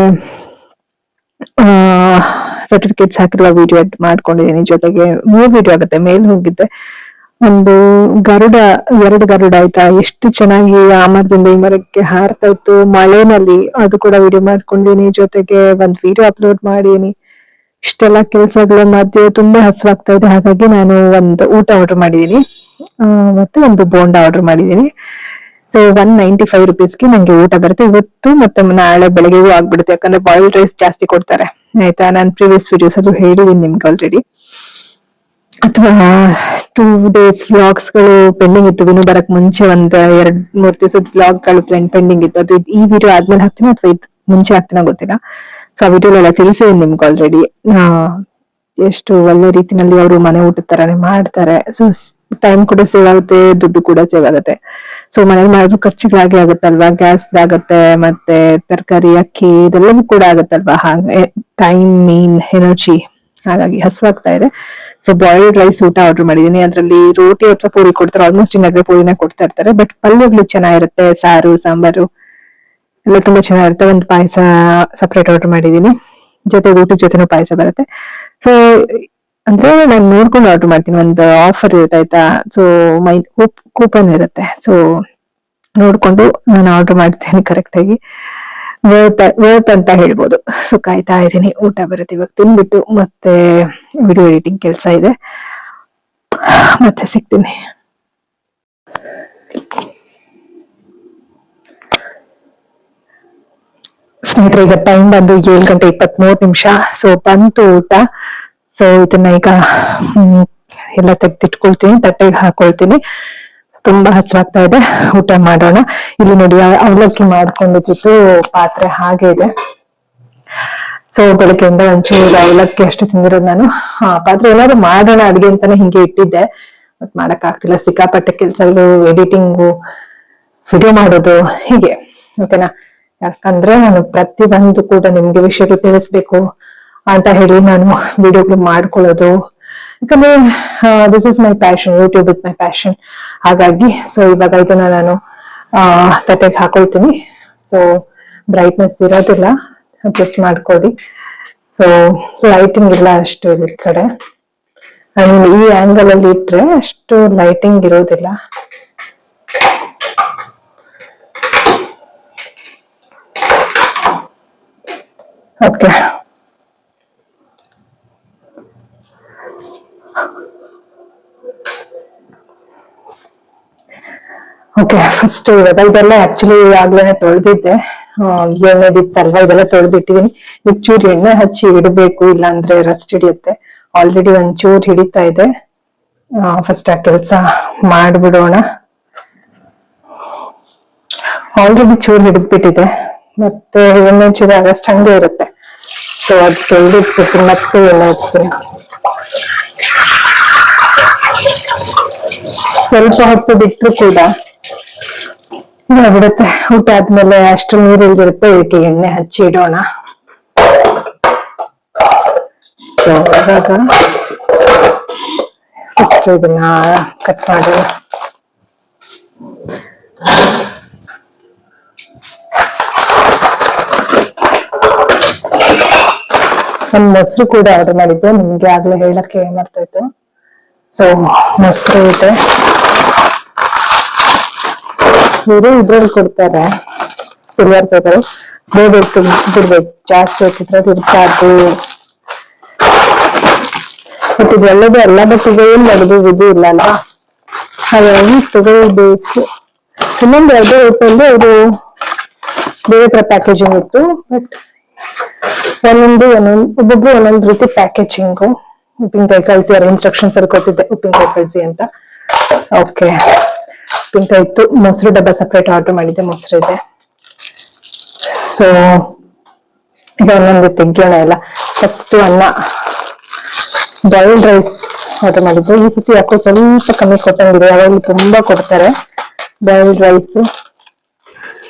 ಸರ್ಟಿಫಿಕೇಟ್ಸ್ ಹಾಕಿರುವ ವಿಡಿಯೋ ಮಾಡ್ಕೊಂಡಿದ್ದೀನಿ. ಜೊತೆಗೆ 3 ವಿಡಿಯೋ ಆಗುತ್ತೆ. ಮೇಲ್ ಹೋಗಿದ್ದೆ, ಒಂದು ಗರುಡ, 2 ಗರುಡ ಆಯ್ತಾ, ಎಷ್ಟು ಚೆನ್ನಾಗಿ ಆ ಮರದಿಂದ ಈ ಮರಕ್ಕೆ ಹಾರ್ತಾ ಇತ್ತು ಮಳೆನಲ್ಲಿ, ಅದು ಕೂಡ ವಿಡಿಯೋ ಮಾಡ್ಕೊಂಡಿನಿ. ಜೊತೆಗೆ ಒಂದು ವಿಡಿಯೋ ಅಪ್ಲೋಡ್ ಮಾಡೀನಿ. ಇಷ್ಟೆಲ್ಲ ಕೆಲಸಗಳ ಮಧ್ಯೆ ತುಂಬಾ ಹಸುವಾಗ್ತಾ ಇದೆ, ಹಾಗಾಗಿ ನಾನು ಒಂದು ಊಟ ಆರ್ಡರ್ ಮಾಡಿದೀನಿ, ಮತ್ತೆ ಒಂದು ಬೋಂಡ ಆರ್ಡರ್ ಮಾಡಿದೀನಿ. ಸೊ 195 ರುಪೀಸ್ಗೆ ನಂಗೆ ಊಟ ಬರುತ್ತೆ ಇವತ್ತು, ಮತ್ತೆ ನಾಳೆ ಬೆಳಗ್ಗೆಗೂ ಆಗ್ಬಿಡುತ್ತೆ. ಯಾಕಂದ್ರೆ ಬಾಯ್ಲ್ಡ್ ರೈಸ್ ಜಾಸ್ತಿ ಕೊಡ್ತಾರೆ ಆಯ್ತಾ. ನಾನು ಪ್ರೀವಿಯಸ್ ವಿಡಿಯೋಸ್ ಅಲ್ಲೂ ಹೇಳಿದೀನಿ ನಿಮ್ಗೆ ಆಲ್ರೆಡಿ. ಅಥವಾ 2 ಡೇಸ್ ವ್ಲಾಗ್ಸ್ ಗಳು ಪೆಂಡಿಂಗ್ ಇತ್ತು, ವಿನು ಬರಕ್ ಮುಂಚೆ ಒಂದ್ 2-3 ದಿವಸದ ವ್ಲಾಗ್ ಗಳು ಪೆಂಡಿಂಗ್ ಇತ್ತು. ಅದು ಈ ವಿಡಿಯೋ ಆದ್ಮೇಲೆ ಹಾಕ್ತೀನಿ ಅಥವಾ ಇದು ಮುಂಚೆ ಹಾಕ್ತೀನ ಗೊತ್ತಿಲ್ಲ. ಸೊ ಆ ವಿಡಿಯೋ ಎಲ್ಲ ತಿಳಿಸಿದೀನಿ ನಿಮ್ಗೆ ಆಲ್ರೆಡಿ. ಎಷ್ಟು ಒಳ್ಳೆ ರೀತಿನಲ್ಲಿ ಅವರು ಮನೆ ಊಟದ ತರಾನೇ ಮಾಡ್ತಾರೆ. ಸೊ ಟೈಮ್ ಕೂಡ ಸೇವ್ ಆಗುತ್ತೆ, ದುಡ್ಡು ಕೂಡ ಸೇವ್ ಆಗುತ್ತೆ. ಸೊ ಮನೇಲಿ ಮಾಡಿದ್ರು ಖರ್ಚುಗಳಾಗೆ ಆಗುತ್ತಲ್ವಾ, ಗ್ಯಾಸ್ ಆಗುತ್ತೆ, ಮತ್ತೆ ತರಕಾರಿ, ಅಕ್ಕಿ ಇದೆಲ್ಲವೂ ಕೂಡ ಆಗುತ್ತಲ್ವಾ. ಹಾಗೆ ಟೈಮ್, ಮೀನ್, ಎನರ್ಜಿ, ಹಾಗಾಗಿ ಹಸುವಾಗ್ತಾ ಇದೆ. ಸೊ ಬಾಯ್ಲ್ಡ್ ರೈಸ್ ಊಟ ಆರ್ಡರ್ ಮಾಡಿದೀನಿ. ಅದ್ರಲ್ಲಿ ರೋಟಿ ಅಥವಾ ಪೂರಿ ಕೊಡ್ತಾರೆ, ಆಲ್ಮೋಸ್ಟ್ ಇನ್ನೊಂದು ಪೂರಿನ ಕೊಡ್ತಾ ಇರ್ತಾರೆ. ಬಟ್ ಪಲ್ಯಗಳು ಚೆನ್ನಾಗಿರುತ್ತೆ, ಸಾರು, ಸಾಂಬಾರು ಎಲ್ಲ ತುಂಬಾ ಚೆನ್ನಾಗಿರುತ್ತೆ. ಒಂದು ಪಾಯಸ ಸಪ್ರೇಟ್ ಆರ್ಡರ್ ಮಾಡಿದೀನಿ, ಜೊತೆ ಊಟದ ಜೊತೆನೂ ಪಾಯಸ ಬರುತ್ತೆ. ಸೊ ಅಂದ್ರೆ ನಾನು ನೋಡ್ಕೊಂಡು ಆರ್ಡರ್ ಮಾಡ್ತೀನಿ, ಒಂದು ಆಫರ್ ಇರುತ್ತೆ ಆಯ್ತಾ. ಸೊ ಕೂಪನ್ ಇರುತ್ತೆ, ಸೊ ನೋಡ್ಕೊಂಡು ನಾನು ಆರ್ಡರ್ ಮಾಡ್ತೇನೆ ಕರೆಕ್ಟ್ ಆಗಿ. ವರ್ತ್ ಅಂತ ಹೇಳ್ಬೋದು. ಸೊ ಕಾಯ್ತಾ ಇದ್ದೀನಿ, ಊಟ ಬರುತ್ತೆ ಇವಾಗ ತಿನ್ಬಿಟ್ಟು. ಮತ್ತೆ ವಿಡಿಯೋ ಎಡಿಟಿಂಗ್ ಕೆಲಸ ಇದೆ, ಮತ್ತೆ ಸಿಗ್ತೀನಿ. ಸ್ನೇಹಿತರೆ ಈಗ ಟೈಮ್ ಬಂದು 7:23. ಸೊ ಬಂತು ಊಟ. ಸೊ ಇದನ್ನ ಈಗ ಎಲ್ಲ ತೆಗ್ದಿಟ್ಕೊಳ್ತೀನಿ, ತಟ್ಟೆಗೆ ಹಾಕೊಳ್ತೀನಿ. ತುಂಬಾ ಹಸಿವಾಗ್ತಾ ಇದೆ, ಊಟ ಮಾಡೋಣ. ಇಲ್ಲಿ ನೋಡಿ ಅವಲಕ್ಕಿ ಮಾಡ್ಕೊಂಡಿದ್ದು ಪಾತ್ರೆ ಹಾಗೆ ಇದೆ. ಸೊ ಬೆಳಗ್ಗೆಯಿಂದ ಒಂಚೂರು ಅವಲಕ್ಕಿ ಅಷ್ಟು ತಿಂದಿರೋದು ನಾನು. ಪಾತ್ರೆ ಏನಾದ್ರು ಮಾಡೋಣ ಅಡ್ಗೆ ಅಂತಾನೆ ಹಿಂಗೆ ಇಟ್ಟಿದ್ದೆ, ಬಟ್ ಮಾಡಕ್ ಆಗ್ತಿಲ್ಲ. ಸಿಕ್ಕಾಪಟ್ಟೆ ಕೆಲ್ಸಗಳು, ಎಡಿಟಿಂಗು, ವಿಡಿಯೋ ಮಾಡೋದು, ಹೀಗೆ ಓಕೆನಾ. ಯಾಕಂದ್ರೆ ನಾನು ಪ್ರತಿಯೊಂದು ಕೂಡ ನಿಮ್ಗೆ ವಿಷಯಗಳು ತಿಳಿಸ್ಬೇಕು ಅಂತ ಹೇಳಿ ನಾನು ವಿಡಿಯೋಗಳು ಮಾಡ್ಕೊಳ್ಳೋದು. ಯಾಕಂದ್ರೆ this is my passion, YouTube is my passion. ಹಾಗಾಗಿ ಸೊ ಇವಾಗ ಇದನ್ನ ನಾನು ತಟ್ಟೆಗೆ ಹಾಕೊಳ್ತೀನಿ. ಸೊ ಬ್ರೈಟ್ನೆಸ್ ಇರೋದಿಲ್ಲ, ಅಡ್ಜಸ್ಟ್ ಮಾಡ್ಕೊಳ್ಳಿ. ಸೊ ಲೈಟಿಂಗ್ ಇಲ್ಲ ಅಷ್ಟು ಈ ಕಡೆ, ಈ ಆಂಗಲ್ ಅಲ್ಲಿ ಇಟ್ರೆ ಅಷ್ಟು ಲೈಟಿಂಗ್ ಇರೋದಿಲ್ಲ. ಓಕೆ, ಓಕೆ, ಫಸ್ಟ್ ಇವಾಗ ಇದೆಲ್ಲ ಆಕ್ಚುಲಿ ಆಗ್ಲೇ ತೊಳೆದಿದ್ದೆ. ಎಣ್ಣೆದಿತ್ತಲ್ವಾ, ಇದೆಲ್ಲ ತೊಳೆದಿಟ್ಟಿದೀನಿ. ಈಗ ಚೂರು ಎಣ್ಣೆ ಹಚ್ಚಿ ಇಡಬೇಕು, ಇಲ್ಲಾಂದ್ರೆ ರಸ್ಟ್ ಹಿಡಿಯುತ್ತೆ. ಆಲ್ರೆಡಿ ಒಂಚೂರು ಹಿಡಿತಾ ಇದೆ. ಫಸ್ಟ್ ಆ ಕೆಲಸ ಮಾಡ್ಬಿಡೋಣ. ಆಲ್ರೆಡಿ ಚೂರು ಹಿಡಿದ್ಬಿಟ್ಟಿದೆ, ಮತ್ತೆ ಎಣ್ಣೆ ಹಚ್ಚಿದಾಗ ಅಷ್ಟು ಹಂಗೆ ಇರುತ್ತೆ. ಸೊ ಅದು ತೊಳೆದಿಟ್ಬಿಟ್ಟು ಮತ್ತೆ ಎಣ್ಣೆ ಹಚ್ತೀನಿ. ಸ್ವಲ್ಪ ಹೊತ್ತು ಬಿಟ್ಟರು ಕೂಡ ಬಿಡುತ್ತೆ. ಊಟ ಆದ್ಮೇಲೆ ಅಷ್ಟು ನೀರು ಇಲ್ದಿರುತ್ತೆ, ಇದಕ್ಕೆ ಎಣ್ಣೆ ಹಚ್ಚಿ ಇಡೋಣ. ಸೊ ಇವಾಗ ಫಸ್ಟ್ ಇದನ್ನ ಕಟ್ ಮಾಡೋಣ. ನಾನು ಮೊಸರು ಕೂಡ ಆರ್ಡರ್ ಮಾಡಿದ್ದೆ, ನಿಮ್ಗೆ ಆಗ್ಲೇ ಹೇಳಕ್ಕೆ ಮರ್ತೋಯ್ತು. ಸೊ ಮೊಸರು ಇದೆ, ಇವರು ಇದ್ರಲ್ಲಿ ಕೊಡ್ತಾರೆ ಸಿಲ್ವರ್ ಪೇಪರ್. ಬೇಗ ಬಿಡ್ಬೇಕು, ಜಾಸ್ತಿ ಹೊತ್ತಿದ್ರೆ ತಿರ್ಚಾದು. ಮತ್ತೆ ಇದು ಒಳ್ಳೇದು ಅಲ್ಲ, ಬಟ್ ಈಗ ಏನ್ ಮಾಡುದು, ವಿಧಿ ಇಲ್ಲ ಅಲ್ವಾ, ಹಾಗಾಗಿ ತಗೊಳ್ಬೇಕು. ಇನ್ನೊಂದು ಯಾವುದೋ ಹೊತ್ತಲ್ಲಿ ಅವರು ಬೇರೆ ತರ ಪ್ಯಾಕೇಜಿಂಗ್ ಇತ್ತು, ಬಟ್ ಒಬ್ಬೊಬ್ರು ಒಂದೊಂದು ರೀತಿ ಪ್ಯಾಕೇಜಿಂಗು. ಉಪ್ಪಿನಕಾಯಿ ಕಳಿಸಿ, ಅವ್ರ ಇನ್ಸ್ಟ್ರಕ್ಷನ್ಸ್ ಅಲ್ಲಿ ಕೊಟ್ಟಿದ್ದೆ ಉಪ್ಪಿನಕಾಯಿ ಕಳಿಸಿ ಅಂತ. ಓಕೆ, ಉಪ್ಪಿನಕಾಯಿ ಇತ್ತು. ಮೊಸರು ಡಬ್ಬ ಸಪ್ರೇಟ್ ಆರ್ಡರ್ ಮಾಡಿದ್ದೆ, ಮೊಸರು ಇದೆ. ಸೊ ಈಗ ಒಂದೊಂದು ತೆಗಿಯೋಣ ಎಲ್ಲ. ಫಸ್ಟ್ ಅನ್ನ, ಬಾಯ್ಲ್ಡ್ ರೈಸ್ ಆರ್ಡರ್ ಮಾಡಿದ್ದೆ. ಈ ಸತಿ ಯಾಕೋ ಸ್ವಲ್ಪ ಕಮ್ಮಿ ಕೊಟ್ಟಂಗಿದೆ, ಯಾವಾಗಲೂ ತುಂಬಾ ಕೊಡ್ತಾರೆ ಬಾಯ್ಲ್ಡ್ ರೈಸ್.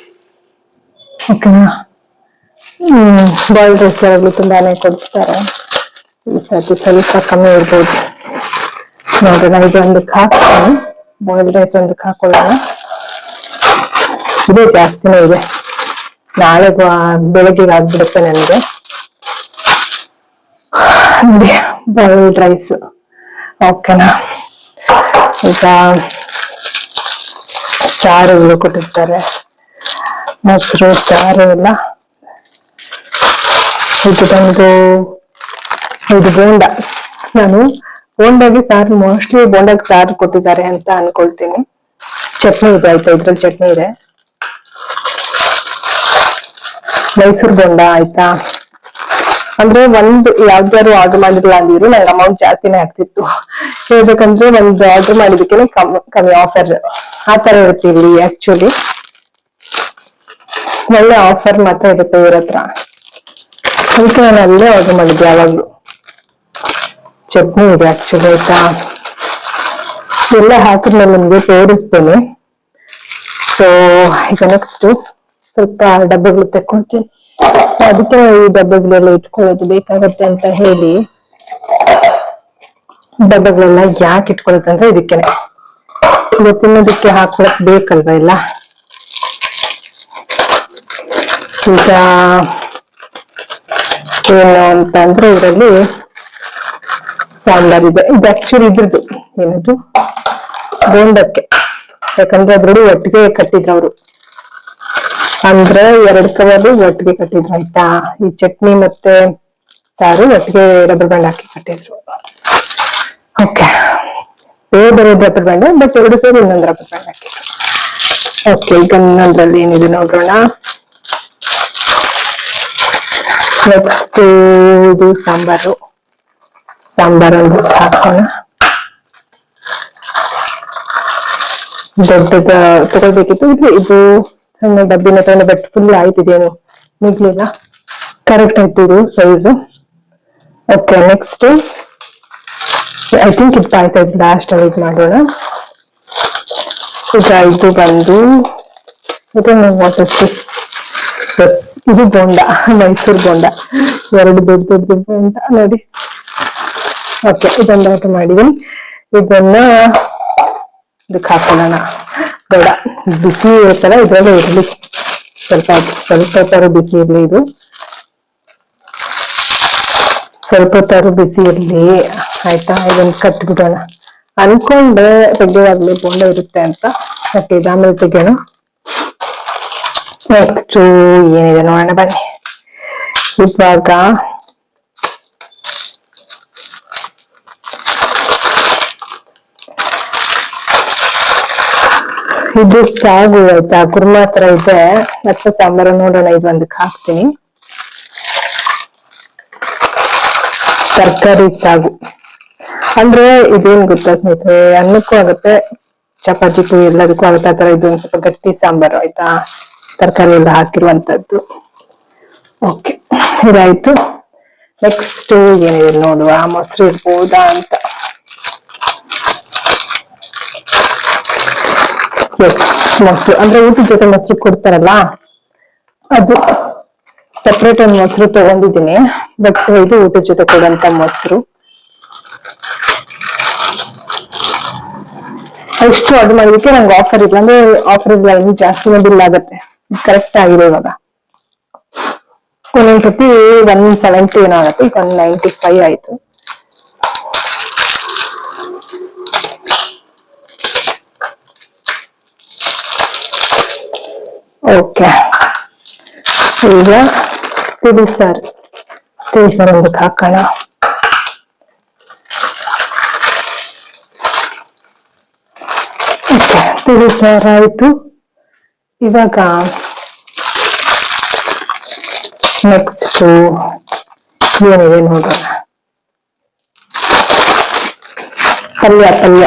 ಓಕೆನಾ, ಬಾಯ್ಲ್ಡ್ ರೈಸ್ ಯಾವಾಗಲೂ ತುಂಬಾನೇ ಕೊಡ್ತಾರೆ, ಈ ಸತಿ ಸ್ವಲ್ಪ ಕಮ್ಮಿ ಇರ್ಬೋದು. ನೋಡೋಣ, ಇದು ಒಂದಕ್ಕೆ ಹಾಕ್ತೀನಿ, ಬಾಯ್ಲ್ಡ್ ರೈಸ್ ಒಂದಕ್ಕೆ ಹಾಕೊಳ್ಳೋಣ. ಇದೇ ಜಾಸ್ತಿನೇ ಇದೆ, ನಾಳೆ ಬೆಳಗ್ಗೆಗೆ ಆಗ್ಬಿಡುತ್ತೆ ನನಗೆ. ನೋಡಿ, ಬಾಯ್ಲ್ಡ್ ರೈಸ್. ಓಕೆನಾ, ಈಗ ಸಾರುಗಳು ಕೊಟ್ಟಿರ್ತಾರೆ, ಮೊಸರು, ಸಾರು ಎಲ್ಲ. ಇದು ಬಂದು ಇದು ಬೋಂಡ. ನಾನು ಬೋಂಡಾಗಿ ಸಾರು, ಮೋಸ್ಟ್ಲಿ ಬೋಂಡಾಗಿ ಸಾರು ಕೊಟ್ಟಿದ್ದಾರೆ ಅಂತ ಅನ್ಕೊಳ್ತೀನಿ. ಚಟ್ನಿ ಇದೆ, ಆಯ್ತಾ, ಇದ್ರಲ್ಲಿ ಚಟ್ನಿ ಇದೆ. ಮೈಸೂರು ಬೋಂಡ ಆಯ್ತಾ. ಅಂದ್ರೆ ಒಂದು ಯಾವ್ದಾದ್ರು ಆರ್ಡರ್ ಮಾಡಿರಲ್ಲ ಅಂದಿದ್ರು ನಂಗೆ ಅಮೌಂಟ್ ಜಾಸ್ತಿನೇ ಆಗ್ತಿತ್ತು. ಹೇಳ್ಬೇಕಂದ್ರೆ ಒಂದು ಆರ್ಡರ್ ಮಾಡಿದಕ್ಕೆ ಕಮ್ಮಿ ಆಫರ್ ಆ ತರ ಇರುತ್ತೆ ಇಲ್ಲಿ. ಆಕ್ಚುಲಿ ಒಳ್ಳೆ ಆಫರ್ ಮಾತ್ರ ಇರುತ್ತೆ ಇವ್ರ ಹತ್ರ, ಅದಕ್ಕೆ ನಾನು ಅಲ್ಲೇ ಆರ್ಡರ್ ಮಾಡಿದ್ದೆ ಯಾವಾಗ್ಲೂ. ಚಟ್ನಿ ಇದೆ ಆಕ್ಚುಲಿ, ಆಯ್ತಾ. ಎಲ್ಲ ಹಾಕಿದ್ಮೇಲೆ ನಿಮ್ಗೆ ತೋರಿಸ್ತೇನೆ. ಸೊ ಈಗ ನೆಕ್ಸ್ಟ್ ಸ್ವಲ್ಪ ಡಬ್ಬಗಳು ತೆಕ್ಕೊಳ್ತೀನಿ. ಅದಕ್ಕೆ ಈ ಡಬ್ಬಗಳೆಲ್ಲ ಇಟ್ಕೊಳ್ಳೋದು ಬೇಕಾಗತ್ತೆ ಅಂತ ಹೇಳಿ ಡಬ್ಬಗಳೆಲ್ಲ ಯಾಕೆ ಇಟ್ಕೊಳ್ಳುತ್ತೆ ಅಂದ್ರೆ ಇದಕ್ಕೇನೆ, ಇದು ತಿನ್ನೋದಕ್ಕೆ ಹಾಕೊಳಕ್ ಬೇಕಲ್ವಾ ಎಲ್ಲ. ಈಗ ಏನು ಅಂತ ಅಂದ್ರೆ ಇದರಲ್ಲಿ ಸಾಂಬಾರ್ ಇದೆ. ಇದು ಆಕ್ಚುಲಿ ಇದ್ರದ್ದು ಏನದು ಬೋಂಡಕ್ಕೆ, ಯಾಕಂದ್ರೆ ಅದ್ರಲ್ಲಿ ಒಟ್ಟಿಗೆ ಕಟ್ಟಿದ್ರು ಅವರು, ಅಂದ್ರೆ 2 ಕವರ್ ಒಟ್ಟಿಗೆ ಕಟ್ಟಿದ್ರು ಆಯ್ತಾ. ಈ ಚಟ್ನಿ ಮತ್ತೆ ಸಾರು ಒಟ್ಟಿಗೆ ರಬ್ಬರ್ ಬ್ಯಾಂಡ್ ಹಾಕಿ ಕಟ್ಟಿದ್ರು. ಓಕೆ, ಬೇರೆ ರಬ್ಬರ್ ಬ್ಯಾಂಡ್, ಬಟ್ 2 ಸೇರಿ ಇನ್ನೊಂದು ರಬ್ಬರ್ ಬ್ಯಾಂಡ್ ಹಾಕಿದ್ರು. ಓಕೆ, ಈಗ ಇನ್ನೊಂದ್ರಲ್ಲಿ ಏನಿದೆ ನೋಡೋಣ. ನೆಕ್ಸ್ಟ್ ಇದು ಸಾಂಬಾರು ಒಂದು ಹಾಕೋಣ. ದೊಡ್ಡದ ತಗೊಳ್ಬೇಕಿತ್ತು, ಇದು ಸಣ್ಣ ಡಬ್ಬಿನ ತಗೊಂಡು, ಬಟ್ ಫುಲ್ ಆಯ್ತಿದೇನು ನಿಗ್ಲಿಲ್ಲ, ಕರೆಕ್ಟ್ ಆಯ್ತು ಇದು size. Okay, next I think ಇದು ಪಾಯ್ತಾ ಇದ್ದು ಲಾಸ್ಟ್ ಅಲ್ಲಿ ಇದು ಮಾಡೋಣ. ಈಗ ಇದು ಬಂದು ವಾಟ್ ಇಸ್ ದಿಸ್? ಎಸ್, ಇದು ಬೋಂಡ, ಮೈಸೂರು ಬೋಂಡ. 2 ದೊಡ್ಡ ಬೋಂಡ ನೋಡಿ. ಓಕೆ, ಇದೊಂದು ಆರ್ಡರ್ ಮಾಡಿದೀನಿ. ಇದನ್ನ ಇದಕ್ಕೆ ಹಾಕೊಳ್ಳೋಣ. ಬೇಡ, ಬಿಸಿ ಇರುತ್ತಲ್ಲ ಇದ್ರಲ್ಲೇ ಇರಲಿ, ಸ್ವಲ್ಪ ತರ ಬಿಸಿ ಇರ್ಲಿ. ಇದು ಸ್ವಲ್ಪ ತರ ಬಿಸಿ ಇರ್ಲಿ ಆಯ್ತಾ. ಇದನ್ನ ಕಟ್ಬಿಡೋಣ ಅನ್ಕೊಂಡೆ, ತೆಗೆಯುವಾಗ್ಲೇ ಬೋಂಡ ಇರುತ್ತೆ ಅಂತ. ಓಕೆ, ಆಮೇಲೆ ತೆಗೆಯೋಣ. ನೆಕ್ಸ್ಟ್ ಏನಿದೆ ನೋಡೋಣ ಬನ್ನಿ. ಇವಾಗ ಇದು ಸಾಗು ಆಯ್ತಾ, ಕುರ್ಮಾ ತರ ಇದೆ. ಮತ್ತೆ ಸಾಂಬಾರು ನೋಡೋಣ, ಇದು ಒಂದಕ್ಕೆ ಹಾಕ್ತೀನಿ. ತರಕಾರಿ ಸಾಗು ಅಂದ್ರೆ ಇದೇನ್ ಗೊತ್ತಾ ಸ್ನೇಹಿತರೆ, ಅನ್ನಕ್ಕೂ ಆಗುತ್ತೆ, ಚಪಾತಿಗೂ ಎಲ್ಲದಕ್ಕೂ ಆಗುತ್ತೆ. ಆ ತರ ಇದು ಒಂದ್ ಸ್ವಲ್ಪ ಗಟ್ಟಿ ಸಾಂಬಾರು ಆಯ್ತಾ, ತರಕಾರಿ ಎಲ್ಲ ಹಾಕಿರುವಂತದ್ದು. ಓಕೆ, ಇದಾಯ್ತು. ನೆಕ್ಸ್ಟ್ ಏನಿದೆ ನೋಡುವ, ಮೊಸರು ಇರ್ಬೋದಾ ಅಂತ. ಮೊಸರು ಅಂದ್ರೆ ಊಟದ ಜೊತೆ ಮೊಸರು ಕೊಡ್ತಾರಲ್ಲ, ಅದು ಸಪ್ರೇಟ್ ಒಂದು ಮೊಸರು ತಗೊಂಡಿದ್ದೀನಿ. ಬಟ್ ಇದು ಊಟದ ಜೊತೆ ಕೊಡುವಂತ ಮೊಸರು. ಎಷ್ಟು ಆರ್ಡರ್ ಮಾಡೋದಕ್ಕೆ ನಂಗೆ ಆಫರ್ ಇಲ್ಲ, ಅಂದ್ರೆ ಆಫರ್ ಇಲ್ಲ, ಇನ್ನು ಜಾಸ್ತಿ ಬಿಲ್ ಆಗತ್ತೆ. ಕರೆಕ್ಟ್ ಆಗಿದೆ ಇವಾಗ. ಒಂದೊಂದ್ಸತಿ 170 ಏನೋ ಆಗತ್ತೆ, ಈಗ 195 ಆಯ್ತು. ಓಕೆ, ಈಗ ತಿಳಿಸಾರು ಒಂದಕ್ಕೆ ಹಾಕೋಣ. ಓಕೆ, ತಿಳಿಸಾರು ಆಯ್ತು. ಇವಾಗ ನೆಕ್ಸ್ಟ್ ಏನಿದೆ ನೋಡೋಣ. ಪಲ್ಯ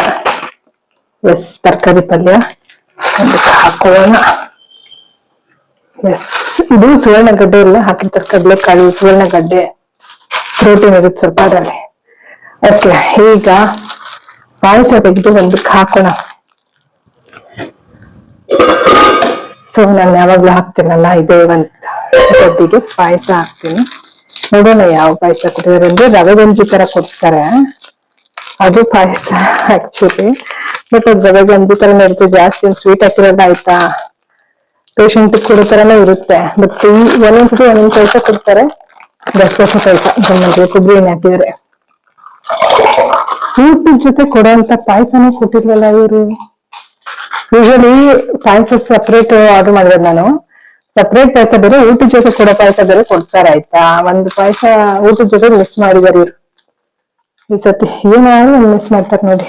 ಎಸ್, ತರಕಾರಿ ಪಲ್ಯ ಅದಕ್ಕೆ ಹಾಕೋಣ. ಎಸ್, ಇದು ಸುವರ್ಣಗಡ್ಡೆ ಎಲ್ಲ ಹಾಕಿರ್ತಾರೆ, ಕಡಲೆಕಾಳು, ಸುವರ್ಣಗಡ್ಡೆ, ಪ್ರೋಟೀನ್ ಇರುತ್ತೆ ಸ್ವಲ್ಪ ಅದರಲ್ಲಿ. ಓಕೆ, ಈಗ ಪಾಯಸ ತೆಗೆದು ಒಂದಕ್ಕೆ ಹಾಕೋಣ. ಸೊ ನಾನು ಯಾವಾಗ್ಲೂ ಹಾಕ್ತೀನಲ್ಲ, ಇದೇ ಒಂದು ಗಡ್ಡಿಗೆ ಪಾಯಸ ಹಾಕ್ತೀನಿ. ನೋಡೋಣ ಯಾವ ಪಾಯಸ ಕೊಟ್ಟಿದ್ದಾರೆ ಅಂದ್ರೆ, ರವೆ ಗಂಜಿ ತರ ಕೊಡ್ತಾರೆ ಅದು ಪಾಯಸ ಆಕ್ಚುಲಿ. ಬಟ್ ಅದು ರವೆ ಗಂಜಿ ತರನೇ ಇರುತ್ತೆ, ಜಾಸ್ತಿ ಸ್ವೀಟ್ ಹಾಕಿರೋದು ಆಯ್ತಾ, ಪೇಷಂಟ್ ಕೊಡೋ ತರನೇ ಇರುತ್ತೆ. ಬಟ್ ಒಂದೊಂದ್ಸತಿ ಒಂದೊಂದು ಪಾಯಸ ಕೊಡ್ತಾರೆ. ಗಸಗಸೆ ಪಾಯಸ, ಜಮ್ಮಂತಿಗೆ ಕೊಬ್ಬರಿ ಎಣ್ಣೆ ಹಾಕಿದ್ರೆ. ಊಟದ ಜೊತೆ ಕೊಡೋಂತ ಪಾಯಸನೇ ಕೊಟ್ಟಿರ್ಲಿಲ್ಲ ಇವರು. ಯೂಶಲಿ ಪಾಯಸ ಸಪ್ರೇಟ್ ಆರ್ಡರ್ ಮಾಡಿರೋದು ನಾನು. ಸಪ್ರೇಟ್ ಪಾಯಸ ಬೇರೆ, ಊಟದ ಜೊತೆ ಕೊಡೋ ಪಾಯಸ ಬೇರೆ ಕೊಡ್ತಾರೆ ಆಯ್ತಾ. ಒಂದು ಪಾಯಸ ಊಟದ ಜೊತೆ ಮಿಸ್ ಮಾಡಿದಾರೆ ಇವ್ರು ಈ ಸತಿ. ಏನಾದ್ರು ಮಿಸ್ ಮಾಡ್ತಾರೆ ನೋಡಿ.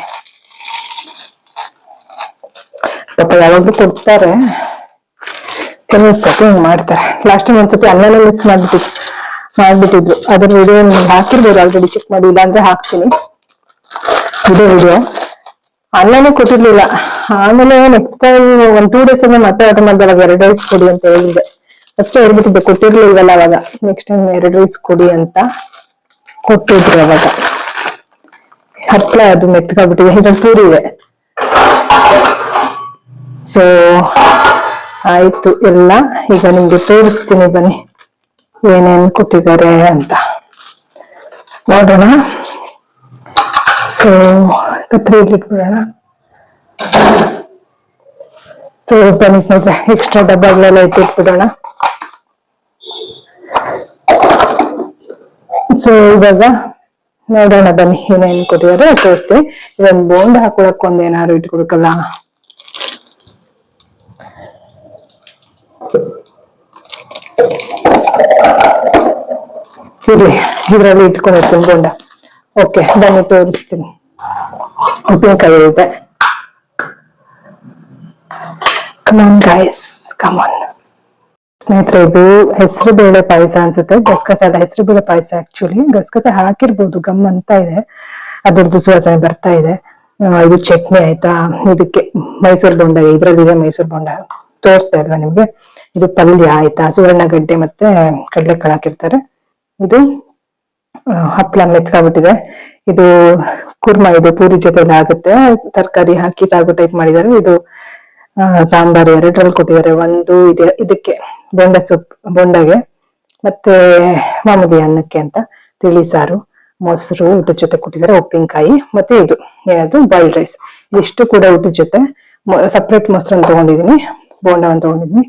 ಪಾಪ ಯಾವಾಗ್ಲೂ ಕೊಡ್ತಾರೆ, ಕೆಲವು ಸತಿ ಹಿಂಗ್ ಮಾಡ್ತಾರೆ. ಲಾಸ್ಟ್ ಟೈಮ್ ಒಂದ್ಸತಿ ಅನ್ನನೇ ಮಿಸ್ ಮಾಡ್ಬಿಟ್ಟಿದ್ರು. ಅದ್ರ ವಿಡಿಯೋ ಹಾಕಿರ್ಬೋದು ಆಲ್ರೆಡಿ, ಚೆಕ್ ಮಾಡಿ, ಇಲ್ಲ ಅಂದ್ರೆ ಹಾಕ್ತೀನಿ ಇದೇ ವಿಡಿಯೋ. ಅನ್ನನೇ ಕೊಟ್ಟಿರ್ಲಿಲ್ಲ. ಆಮೇಲೆ ನೆಕ್ಸ್ಟ್ ಟೈಮ್ 1-2 days ಮತ್ತೆ ಆರ್ಡರ್ ಮಾಡಿದಾಗ 2 ರೈಸ್ ಕೊಡಿ ಅಂತ ಹೇಳಿದೆ. ಅಷ್ಟೇ ಹೇಳ್ಬಿಟ್ಟಿದ್ದೆ, ಕೊಟ್ಟಿರ್ಲಿಲ್ವಲ್ಲ ಅವಾಗ. ನೆಕ್ಸ್ಟ್ ಟೈಮ್ 2 ರೈಸ್ ಕೊಡಿ ಅಂತ ಕೊಟ್ಟಿದ್ರು ಅವಾಗ. ಹಪ್ಳ ಅದು ಮೆತ್ತಗಾಗ್ಬಿಟ್ಟಿದೆ, ಇದ್ರಲ್ಲಿ ಪೂರಿ ಇದೆ. ಸೊ ಆಯ್ತು ಎಲ್ಲ. ಈಗ ನಿಮ್ಗೆ ತೋರಿಸ್ತೀನಿ ಬನ್ನಿ ಏನೇನ್ ಕೊಟ್ಟಿದ್ದಾರೆ ಅಂತ ನೋಡೋಣ. ಸೊ ಕತ್ರಿಯಲ್ಲಿ ಇಟ್ಬಿಡೋಣ. ಸೊ ಬನ್ನಿ ಸ್ನೇಹಿತರೆ, ಎಕ್ಸ್ಟ್ರಾ ಡಬ್ಬಗಳೆಲ್ಲ ಇಟ್ಟಿಟ್ಬಿಡೋಣ. ಸೊ ಇವಾಗ ನೋಡೋಣ ಬನ್ನಿ ಏನೇನ್ ಕೊಟ್ಟಿದ್ದಾರೆ ತೋರಿಸ್ತೀನಿ. ಇದೊಂದು ಬೋಂಡ್ ಹಾಕೊಳಕ್ ಒಂದೇನಾದ್ರು ಇಟ್ಕೊಡ್ಬೇಕಲ್ಲ. ಇರ್ಲಿ, ಇದ್ರಲ್ಲಿ ಇಟ್ಕೊಂಡಿರ್ತೀನಿ ಬೋಂಡ. ಓಕೆ, ಬನ್ನಿ ತೋರಿಸ್ತೀನಿ. ಉಪ್ಪಿನಕಾಯಿ ಇದೆ. ಕಮಾನ್ ಗೈಸ್, ಕಮಾನ್. ಸ್ನೇಹಿತರೆ, ಇದು ಹೆಸರು ಬೇಳೆ ಪಾಯಸ ಅನ್ಸುತ್ತೆ. ಗಸಗಸೆ ಅಲ್ಲ, ಹೆಸರು ಬೇಳೆ ಪಾಯಸ. ಆಕ್ಚುಲಿ ಗಸಗಸೆ ಹಾಕಿರ್ಬೋದು, ಗಮ್ ಅಂತ ಇದೆ, ಅದ್ರದ್ದು ಸುವಾಸನೆ ಬರ್ತಾ ಇದೆ. ಇದು ಚಟ್ನಿ ಆಯ್ತಾ. ಇದಕ್ಕೆ ಮೈಸೂರು ಬೊಂಡ, ಇದ್ರಲ್ಲಿದೆ ಮೈಸೂರು ಬೊಂಡ, ತೋರಿಸ್ತಾ ಇಲ್ವಾ ನಿಮ್ಗೆ. ಇದು ಪಲ್ಯ ಆಯ್ತಾ, ಸುವರ್ಣಗಡ್ಡೆ ಮತ್ತೆ ಕಡಲೆಕಾಳು ಹಾಕಿರ್ತಾರೆ. ಇದು ಹಪ್ಳ ಮೆತ್ಕಾಗ್ಬಿಟ್ಟಿದೆ. ಇದು ಕುರ್ಮಾ, ಇದು ಪೂರಿ ಜೊತೆಲಿ ಆಗುತ್ತೆ, ತರಕಾರಿ ಹಾಕಿ ಸಾಗು ಟೈಪ್ ಮಾಡಿದ್ದಾರೆ. ಇದು ಸಾಂಬಾರು 2ರಲ್ಲಿ ಕೊಟ್ಟಿದ್ದಾರೆ. ಒಂದು ಇದೆ ಇದಕ್ಕೆ ಬೊಂಡ ಬೊಂಡಗೆ, ಮತ್ತೆ ಮಾಮೂಲಿ ಅನ್ನಕ್ಕೆ ಅಂತ ತಿಳಿ ಸಾರು, ಮೊಸರು ಊಟದ ಜೊತೆ ಕೊಟ್ಟಿದ್ದಾರೆ, ಉಪ್ಪಿನಕಾಯಿ, ಮತ್ತೆ ಇದು ಏನದು ಬಾಯ್ಲ್ಡ್ ರೈಸ್. ಇದಿಷ್ಟು ಕೂಡ ಊಟದ ಜೊತೆ. ಸಪ್ರೇಟ್ ಮೊಸರನ್ನು ತಗೊಂಡಿದೀನಿ, ಬೋಂಡವನ್ನು ತಗೊಂಡಿದೀನಿ.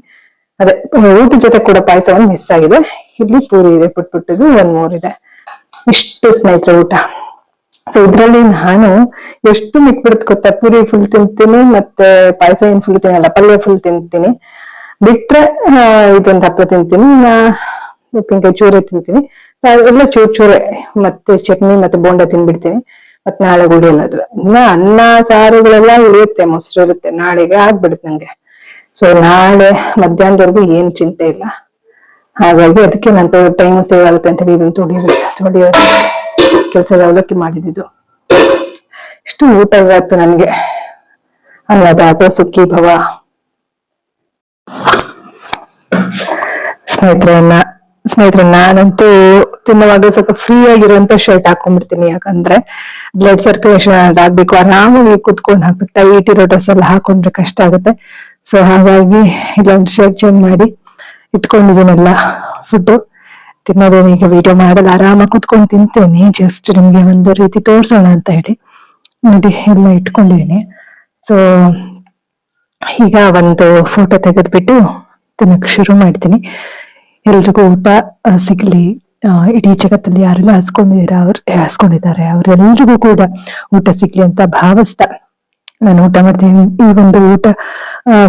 ಅದೇ ಊಟದ ಜೊತೆ ಕೂಡ ಪಾಯಸ ಒಂದು ಮಿಸ್ ಆಗಿದೆ. ಇಲ್ಲಿ ಪೂರಿ ಇದೆ, ಪುಟ್ಟದು 1 more ಇದೆ. ಇಷ್ಟು ಸ್ನೇಹಿತರೆ ಊಟ. ಸೊ ಇದ್ರಲ್ಲಿ ನಾನು ಎಷ್ಟು ಮಿಕ್ಬಿಡುತ್ತೆ ಗೊತ್ತಾ, ಪೂರಿ ಫುಲ್ ತಿಂತೀನಿ, ಮತ್ತೆ ಪಾಯಸ ಏನ್ ಫುಲ್ ತಿನ್ನಲ್ಲ, ಪಲ್ಯ ಫುಲ್ ತಿಂತೀನಿ. ಬಿಟ್ರೆ ಇದೊಂದು ಹಪ್ಪಳ ತಿಂತೀನಿ, ಉಪ್ಪಿನಕಾಯಿ ಚೂರೆ ತಿಂತೀನಿ, ಎಲ್ಲ ಚೂರೆ, ಮತ್ತೆ ಚಟ್ನಿ ಮತ್ತೆ ಬೋಂಡ ತಿನ್ಬಿಡ್ತೀನಿ. ಮತ್ ನಾಳೆ ಉಳಿಯಲ್ಲ ಅದು. ಇನ್ನ ಅನ್ನ ಸಾರುಗಳೆಲ್ಲ ಉಳಿಯುತ್ತೆ, ಮೊಸರು ಇರುತ್ತೆ, ನಾಳೆಗೆ ಆಗ್ಬಿಡುತ್ತೆ ನಂಗೆ. ಸೊ ನಾಳೆ ಮಧ್ಯಾಹ್ನದವರೆಗೂ ಏನ್ ಚಿಂತೆ ಇಲ್ಲ. ಹಾಗಾಗಿ ಅದಕ್ಕೆ ನಾನು ಟೈಮ್ ಸೇವ್ ಆಗುತ್ತೆ ಅಂತ ಹೇಳಿ ತೊಳೆಯೋದು ಕೆಲಸದ ಅವಲಕ್ಕಿ ಮಾಡಿದ್ದು. ಇಷ್ಟು ಊಟ ಇವತ್ತು ನನ್ಗೆ ಅನ್ನದಾತ ಸುಖಿ ಭವ. ಸ್ನೇಹಿತರೆ ನಾನಂತೂ ತಿನ್ನುವಾಗ ಸ್ವಲ್ಪ ಫ್ರೀ ಆಗಿರುವಂತ ಶರ್ಟ್ ಹಾಕೊಂಡ್ಬಿಡ್ತೀನಿ. ಯಾಕಂದ್ರೆ ಬ್ಲಡ್ ಸರ್ಕ್ಯುಲೇಷನ್ ಅದಾಗ್ಬೇಕು, ಆರಾಮಾಗಿ ಕುತ್ಕೊಂಡು ಹಾಕ್ಬೇಕು. ಟೈಟ್ ಇರೋ ಡ್ರೆಸ್ ಎಲ್ಲ ಹಾಕೊಂಡ್ರೆ ಕಷ್ಟ ಆಗುತ್ತೆ. ಸೊ ಹಾಗಾಗಿ ಇಲ್ಲೊಂದು ಶರ್ಟ್ ಚೇಂಜ್ ಮಾಡಿ ಇಟ್ಕೊಂಡಿದ್ದೀನೆಲ್ಲ. ಫುಡ್ ತಿನ್ನೋದೇನು ಈಗ ವಿಡಿಯೋ ಮಾಡಲ್ಲ, ಆರಾಮಾಗಿ ಕುತ್ಕೊಂಡು ತಿಂತೇನೆ. ಜಸ್ಟ್ ನಿಮ್ಗೆ ಒಂದು ರೀತಿ ತೋರ್ಸೋಣ ಅಂತ ಹೇಳಿ ನೋಡಿ ಎಲ್ಲ ಇಟ್ಕೊಂಡಿದೀನಿ. ಸೊ ಈಗ ಒಂದು ಫೋಟೋ ತೆಗೆದ್ಬಿಟ್ಟು ತಿನ್ನಕ್ ಶುರು ಮಾಡ್ತೀನಿ. ಎಲ್ರಿಗೂ ಊಟ ಸಿಗ್ಲಿ, ಇಡೀ ಜಗತ್ತಲ್ಲಿ ಯಾರೆಲ್ಲ ಹಾಸ್ಕೊಂಡಿದ್ದಾರೆ ಅವ್ರೆಲ್ರಿಗೂ ಕೂಡ ಊಟ ಸಿಗ್ಲಿ ಅಂತ ಭಾವಿಸ್ತಾ ನಾನು ಊಟ ಮಾಡ್ತೀನಿ. ಈ ಒಂದು ಊಟ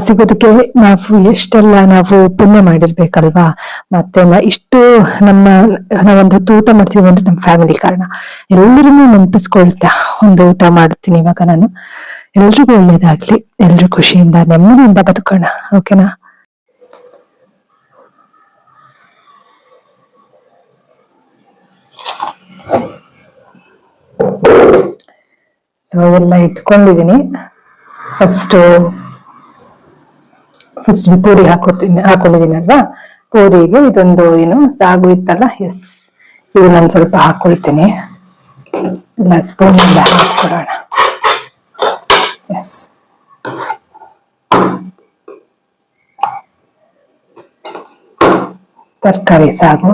ಸಿಗೋದಕ್ಕೆ ನಾವು ಪುಣ್ಯ ಮಾಡಿರ್ಬೇಕಲ್ವಾ. ಮತ್ತೆ ಇಷ್ಟು ನಾವೊಂದು ಹೊತ್ತು ಊಟ ಮಾಡ್ತೀವಿ ಅಂದ್ರೆ ನಮ್ಮ ಫ್ಯಾಮಿಲಿ ಕಾರಣ. ಎಲ್ಲರನ್ನೂ ನೆನಪಿಸ್ಕೊಳ್ತಾ ಒಂದು ಊಟ ಮಾಡ್ತೀನಿ ಇವಾಗ ನಾನು. ಎಲ್ರಿಗೂ ಒಳ್ಳೇದಾಗ್ಲಿ, ಎಲ್ರು ಖುಷಿಯಿಂದ ನೆಮ್ಮದಿಯಿಂದ ಬದುಕೋಣ, ಓಕೆನಾ? ಸೊ ಎಲ್ಲ ಇಟ್ಕೊಂಡಿದೀನಿ. ಫಸ್ಟ್ ಪೂರಿ ಹಾಕೊಂಡಿದೀನಲ್ವಾ, ಪೂರಿಗೆ ಇದೊಂದು ಸಾಗು ಇತ್ತಲ್ಲ, ಇದು ನಾನು ಸ್ವಲ್ಪ ಹಾಕೊಳ್ತೀನಿ. ಸ್ಪೂನ್ ಇಂದ ಹಾಕೊಡೋಣ. ತರಕಾರಿ ಸಾಗು,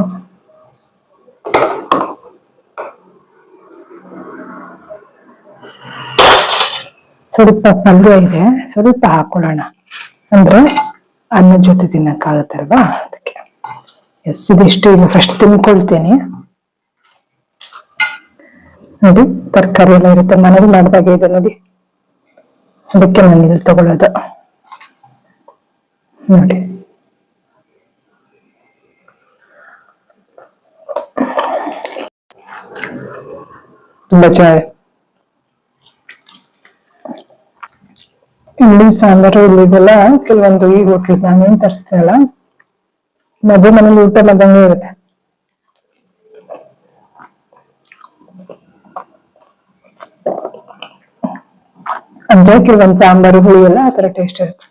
ಸ್ವಲ್ಪ ಪಲ್ಯ ಇದೆ, ಸ್ವಲ್ಪ ಹಾಕೊಳ್ಳೋಣ, ಅಂದ್ರೆ ಅನ್ನದ ಜೊತೆ ತಿನ್ನಕ್ಕಾಗತ್ತಲ್ವಾ ಅದಕ್ಕೆ. ಇದಿಷ್ಟು ಈಗ ಫಸ್ಟ್ ತಿನ್ಕೊಳ್ತೇನೆ. ನೋಡಿ ತರಕಾರಿ ಎಲ್ಲ ಇರುತ್ತೆ, ಮನೇಲಿ ಮಾಡಿದಾಗ ಇದೆ ನೋಡಿ, ಅದಕ್ಕೆ ನಾನು ಇಲ್ಲಿ ತಗೊಳ್ಳೋದು ನೋಡಿ. ತುಂಬಾ ಚೆನ್ನಾಗಿದೆ. ಇಲ್ಲಿ ಸಾಂಬಾರು ಇಲ್ಲಿದೆಲ್ಲ ಕೆಲವೊಂದು ಈ ಹೋಟ್ಲ್ ನಾನೇನ್ ತರಿಸ್ತೀನಲ್ಲ, ಮದುವೆ ಮನೇಲಿ ಊಟ ಮಾಡ್ದಂಗೆ ಇರುತ್ತೆ. ಅಂದ್ರೆ ಕೆಲವೊಂದು ಸಾಂಬಾರು ಹುಳಿ ಎಲ್ಲ ಆ ತರ ಟೇಸ್ಟ್ ಇರುತ್ತೆ.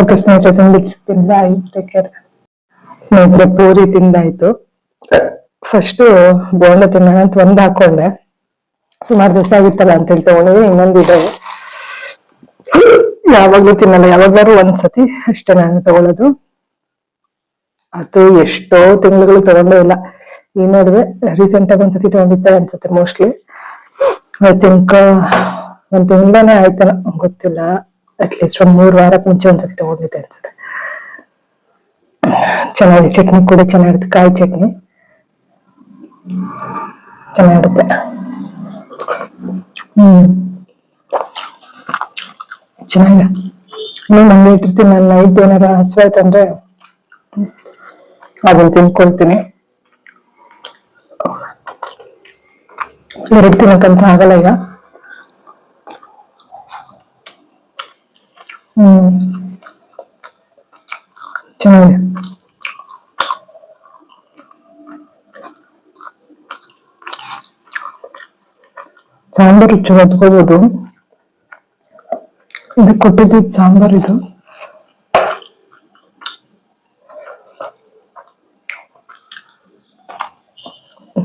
ಓಕೆ ಸ್ನೇಹಿತರೆ, ತಿಂದಿರ್ತೀನಿ. ಬಾಯ್, ಟೇಕ್ ಕೇರ್. ಸ್ನೇಹಿತರೆ, ಪೂರಿ ತಿಂದಾಯ್ತು. ಫಸ್ಟ್ ಬೋಂಡ ತಿನ್ನೋಣ ಅಂತ ಒಂದ್ ಹಾಕೊಂಡೆ, ಸುಮಾರು ದಿವಸ ಆಗಿತ್ತಲ್ಲ ಅಂತ ಹೇಳಿ ತಗೊಂಡಿದ್ರೆ. ಇನ್ನೊಂದು ಇದೆ, ಯಾವಾಗ್ಲೂ ತಿನ್ನಲ್ಲ, ಯಾವಾಗ್ಲಾರು ಒಂದ್ಸತಿ ಅಷ್ಟೇ ನಾನು ತಗೊಳ್ಳೋದು. ಅದು ಎಷ್ಟೋ ತಿಂಗಳು ತಗೊಂಡೇ ಇಲ್ಲ. ಈ ನಡುವೆ ರೀಸೆಂಟ್ ಆಗಿ ಒಂದ್ಸತಿ ತಗೊಂಡಿದ್ದೆ ಅನ್ಸುತ್ತೆ, ಮೋಸ್ಟ್ಲಿ ಐ ಥಿಂಕ್ ಒಂದ್ ತಿಂಗಳೇ ಆಯ್ತಲ್ಲ, ಗೊತ್ತಿಲ್ಲ. ಅಟ್ಲೀಸ್ಟ್ ಒಂದ್ 3 ವಾರಕ್ಕೆ ಮುಂಚೆ ಒಂದ್ಸತಿ ತಗೊಂಡಿದ್ದೆ ಅನ್ಸುತ್ತೆ. ಚೆನ್ನಾಗಿ ಚಟ್ನಿ ಕೂಡ ಚೆನ್ನಾಗಿರುತ್ತೆ, ಕಾಯಿ ಚಟ್ನಿ ಚೆನ್ನಾಗಿರುತ್ತೆ. ಚೆನ್ನಾಗಿದೆ. ನಂಗೆ ಇಟ್ಟಿರ್ತೀನಿ, ನಾನು ನೈಟ್ ಏನಾರ ಹಸಿವಾಯ್ತಂದ್ರೆ ಅದನ್ನ ತಿನ್ಕೊಳ್ತೀನಿ. 2 ತಿನ್ನಕ್ಕಂತ ಆಗಲ್ಲ ಈಗ. ಚೆನ್ನಾಗಿದೆ. ಸಾಂಬಾರು ರುಚಿ ಹೊತ್ಕೋಬಹುದು. ಇದು ಕೊಟ್ಟಿದ್ದು ಸಾಂಬಾರು, ಇದು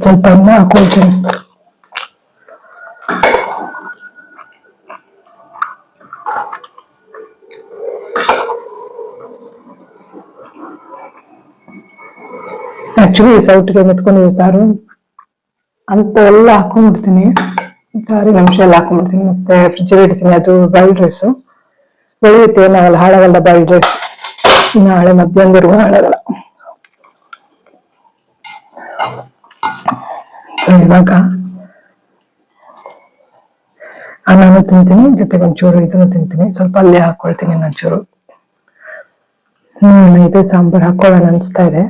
ಸ್ವಲ್ಪ ಅನ್ನ ಹಾಕೊಳ್ತೀನಿ. ಆಕ್ಚುಲಿ ಸೌಟ್ಗೆ ಮೆತ್ಕೊಂಡಿದ್ದೆ ಸಾರು ಅಂತ ಎಲ್ಲ ಹಾಕೊಂಡ್ಬಿಡ್ತೀನಿ. ಸಾರಿ ಅಂಶ ಎಲ್ಲ ಹಾಕೊಂಡ್ಬಿಡ್ತೀನಿ, ಮತ್ತೆ ಫ್ರಿಜ್ ಇಡ್ತೀನಿ. ಅದು ಬಾಯ್ಲ್ಡ್ ರೈಸ್ ಬೆಳೆಯುತ್ತೆ, ನಾವೆಲ್ಲ ಹಾಳಾಗಲ್ಲ. ಬಾಯ್ಲ್ಡ್ ರೈಸ್ ನಾಳೆ ಮಧ್ಯಾಹ್ನದವರೆಗೂ ಹಾಳಾಗಲ್ಲ. ಇವಾಗ ಅನ್ನನೂ ತಿಂತೀನಿ, ಜೊತೆಗೆ ಒಂಚೂರು ಇದನ್ನು ತಿಂತೀನಿ. ಸ್ವಲ್ಪ ಅಲ್ಲೇ ಹಾಕೊಳ್ತೀನಿ ಒಂಚೂರು. ಇದೆ ಸಾಂಬಾರು ಹಾಕೊಳ್ಳೋಣ ಅನಿಸ್ತಾ ಇದೆ.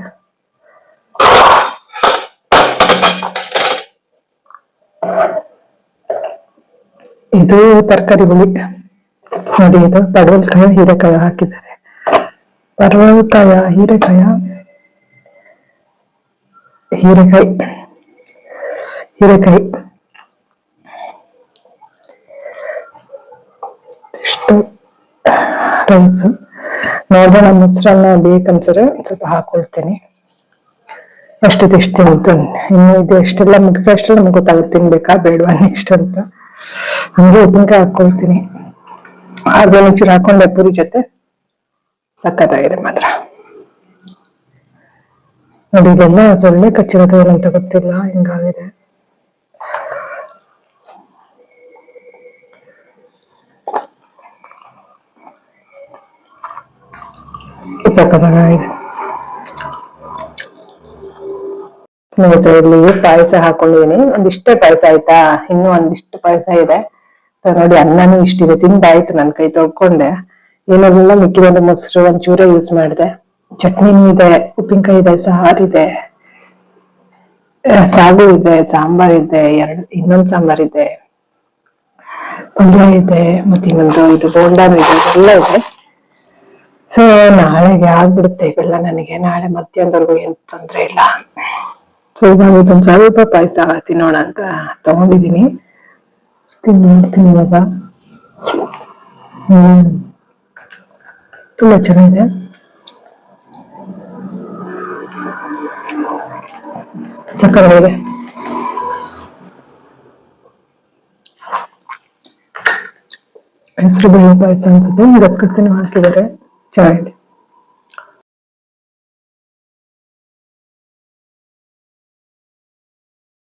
ಇದು ತರಕಾರಿ ಹುಳಿ ನೋಡಿ, ಇದು ಪಡವಲಕಾಯಿ ಹೀರೆಕಾಯಿ ಹಾಕಿದ್ದಾರೆ. ಪಡವಲಕಾಯ ಹೀರೆಕಾಯಿ ಇಷ್ಟು ರೈಸ್. ನೋಡೋಣ, ಮೊಸರನ್ನ ಬೇಕನ್ಸರೆ ಸ್ವಲ್ಪ ಹಾಕೊಳ್ತೀನಿ. ಅಷ್ಟಿಷ್ಟು ಇನ್ನು ಇದು ಎಷ್ಟೆಲ್ಲ ಮುಗಿಸೋಷ್ಟು ನಮ್ಗೆ ಗೊತ್ತಾಗುತ್ತೆ ತಿನ್ಬೇಕಾ ಬೇಡವಾ ನೆಕ್ಸ್ಟ್ ಅಂತ. ಹಂಗೆ ಉಪ್ಪಿನಕಾಯಿ ಹಾಕೊಳ್ತೀನಿ. ಹಾಗೆ ಒಂಚೂರು ಹಾಕೊಂಡೆ ಪೂರಿ ಜೊತೆ, ಸಕ್ಕತ್ತಾಗಿದೆ ಮಾತ್ರ. ನೋಡಿ, ಇದೆಲ್ಲ ಸೊಳ್ಳೆ ಕಚ್ಚಿರೋದು ಏನಂತ ಗೊತ್ತಿಲ್ಲ, ಹಿಂಗಾಗಿದೆ. ಸಕ್ಕತ್ತಾಗಿದೆ. ಸ್ನೇಹಿತರೆ, ಇಲ್ಲಿ ಪಾಯಸ ಹಾಕೊಂಡಿದೀನಿ. ಒಂದಿಷ್ಟೇ ಪಾಯಸ ಆಯ್ತಾ, ಇನ್ನೂ ಒಂದಿಷ್ಟು ಪಾಯಸ ಇದೆ. ಸೊ ನೋಡಿ, ಅನ್ನನೂ ಇಷ್ಟಿದೆ. ತಿಂದಾಯ್ತು, ನನ್ ಕೈ ತೊಳ್ಕೊಂಡೆ. ಏನಾದ್ರೆಲ್ಲ ಮಿಕ್ಕಿದ ಮೊಸರು ಒಂಚೂರೇ ಯೂಸ್ ಮಾಡಿದೆ. ಚಟ್ನಿನೂ ಇದೆ, ಉಪ್ಪಿನಕಾಯಿ ಇದೆ, ಸಾರಿದೆ, ಸಾಗು ಇದೆ, ಸಾಂಬಾರ್ ಇದೆ, ಇನ್ನೊಂದು ಸಾಂಬಾರ್ ಇದೆ, ಪಲ್ಯ ಇದೆ, ಮತ್ತೆ ಇನ್ನೊಂದು ಇದು ಬೋಂಡಾನು ಇದೆ, ಎಲ್ಲ ಇದೆ. ಸೊ ನಾಳೆಗೆ ಆಗ್ಬಿಡುತ್ತೆ ಇವೆಲ್ಲ ನನಗೆ. ನಾಳೆ ಮಧ್ಯಾಹ್ನದವರೆಗೂ ಏನು ತೊಂದ್ರೆ ಇಲ್ಲ. ಸೊ ಇವಾಗ ಇದೊಂದು ಸ್ವಲ್ಪ ಪಾಯಸ ತಿನ್ನೋಣ ಅಂತ ತಗೊಂಡಿದೀನಿ. ನೋಡ್ತೀನಿ ಇವಾಗ. ತುಂಬಾ ಚೆನ್ನಾಗಿದೆ. ಸಕ್ಕತ್ತಾಗಿದೆ. ಹೆಸರು ಬೇಳೆ ಪಾಯಸ ಅನ್ಸುತ್ತೆ, ಗಸಗಸೆನೂ ಹಾಕಿದ್ದಾರೆ, ಚೆನ್ನಾಗಿದೆ.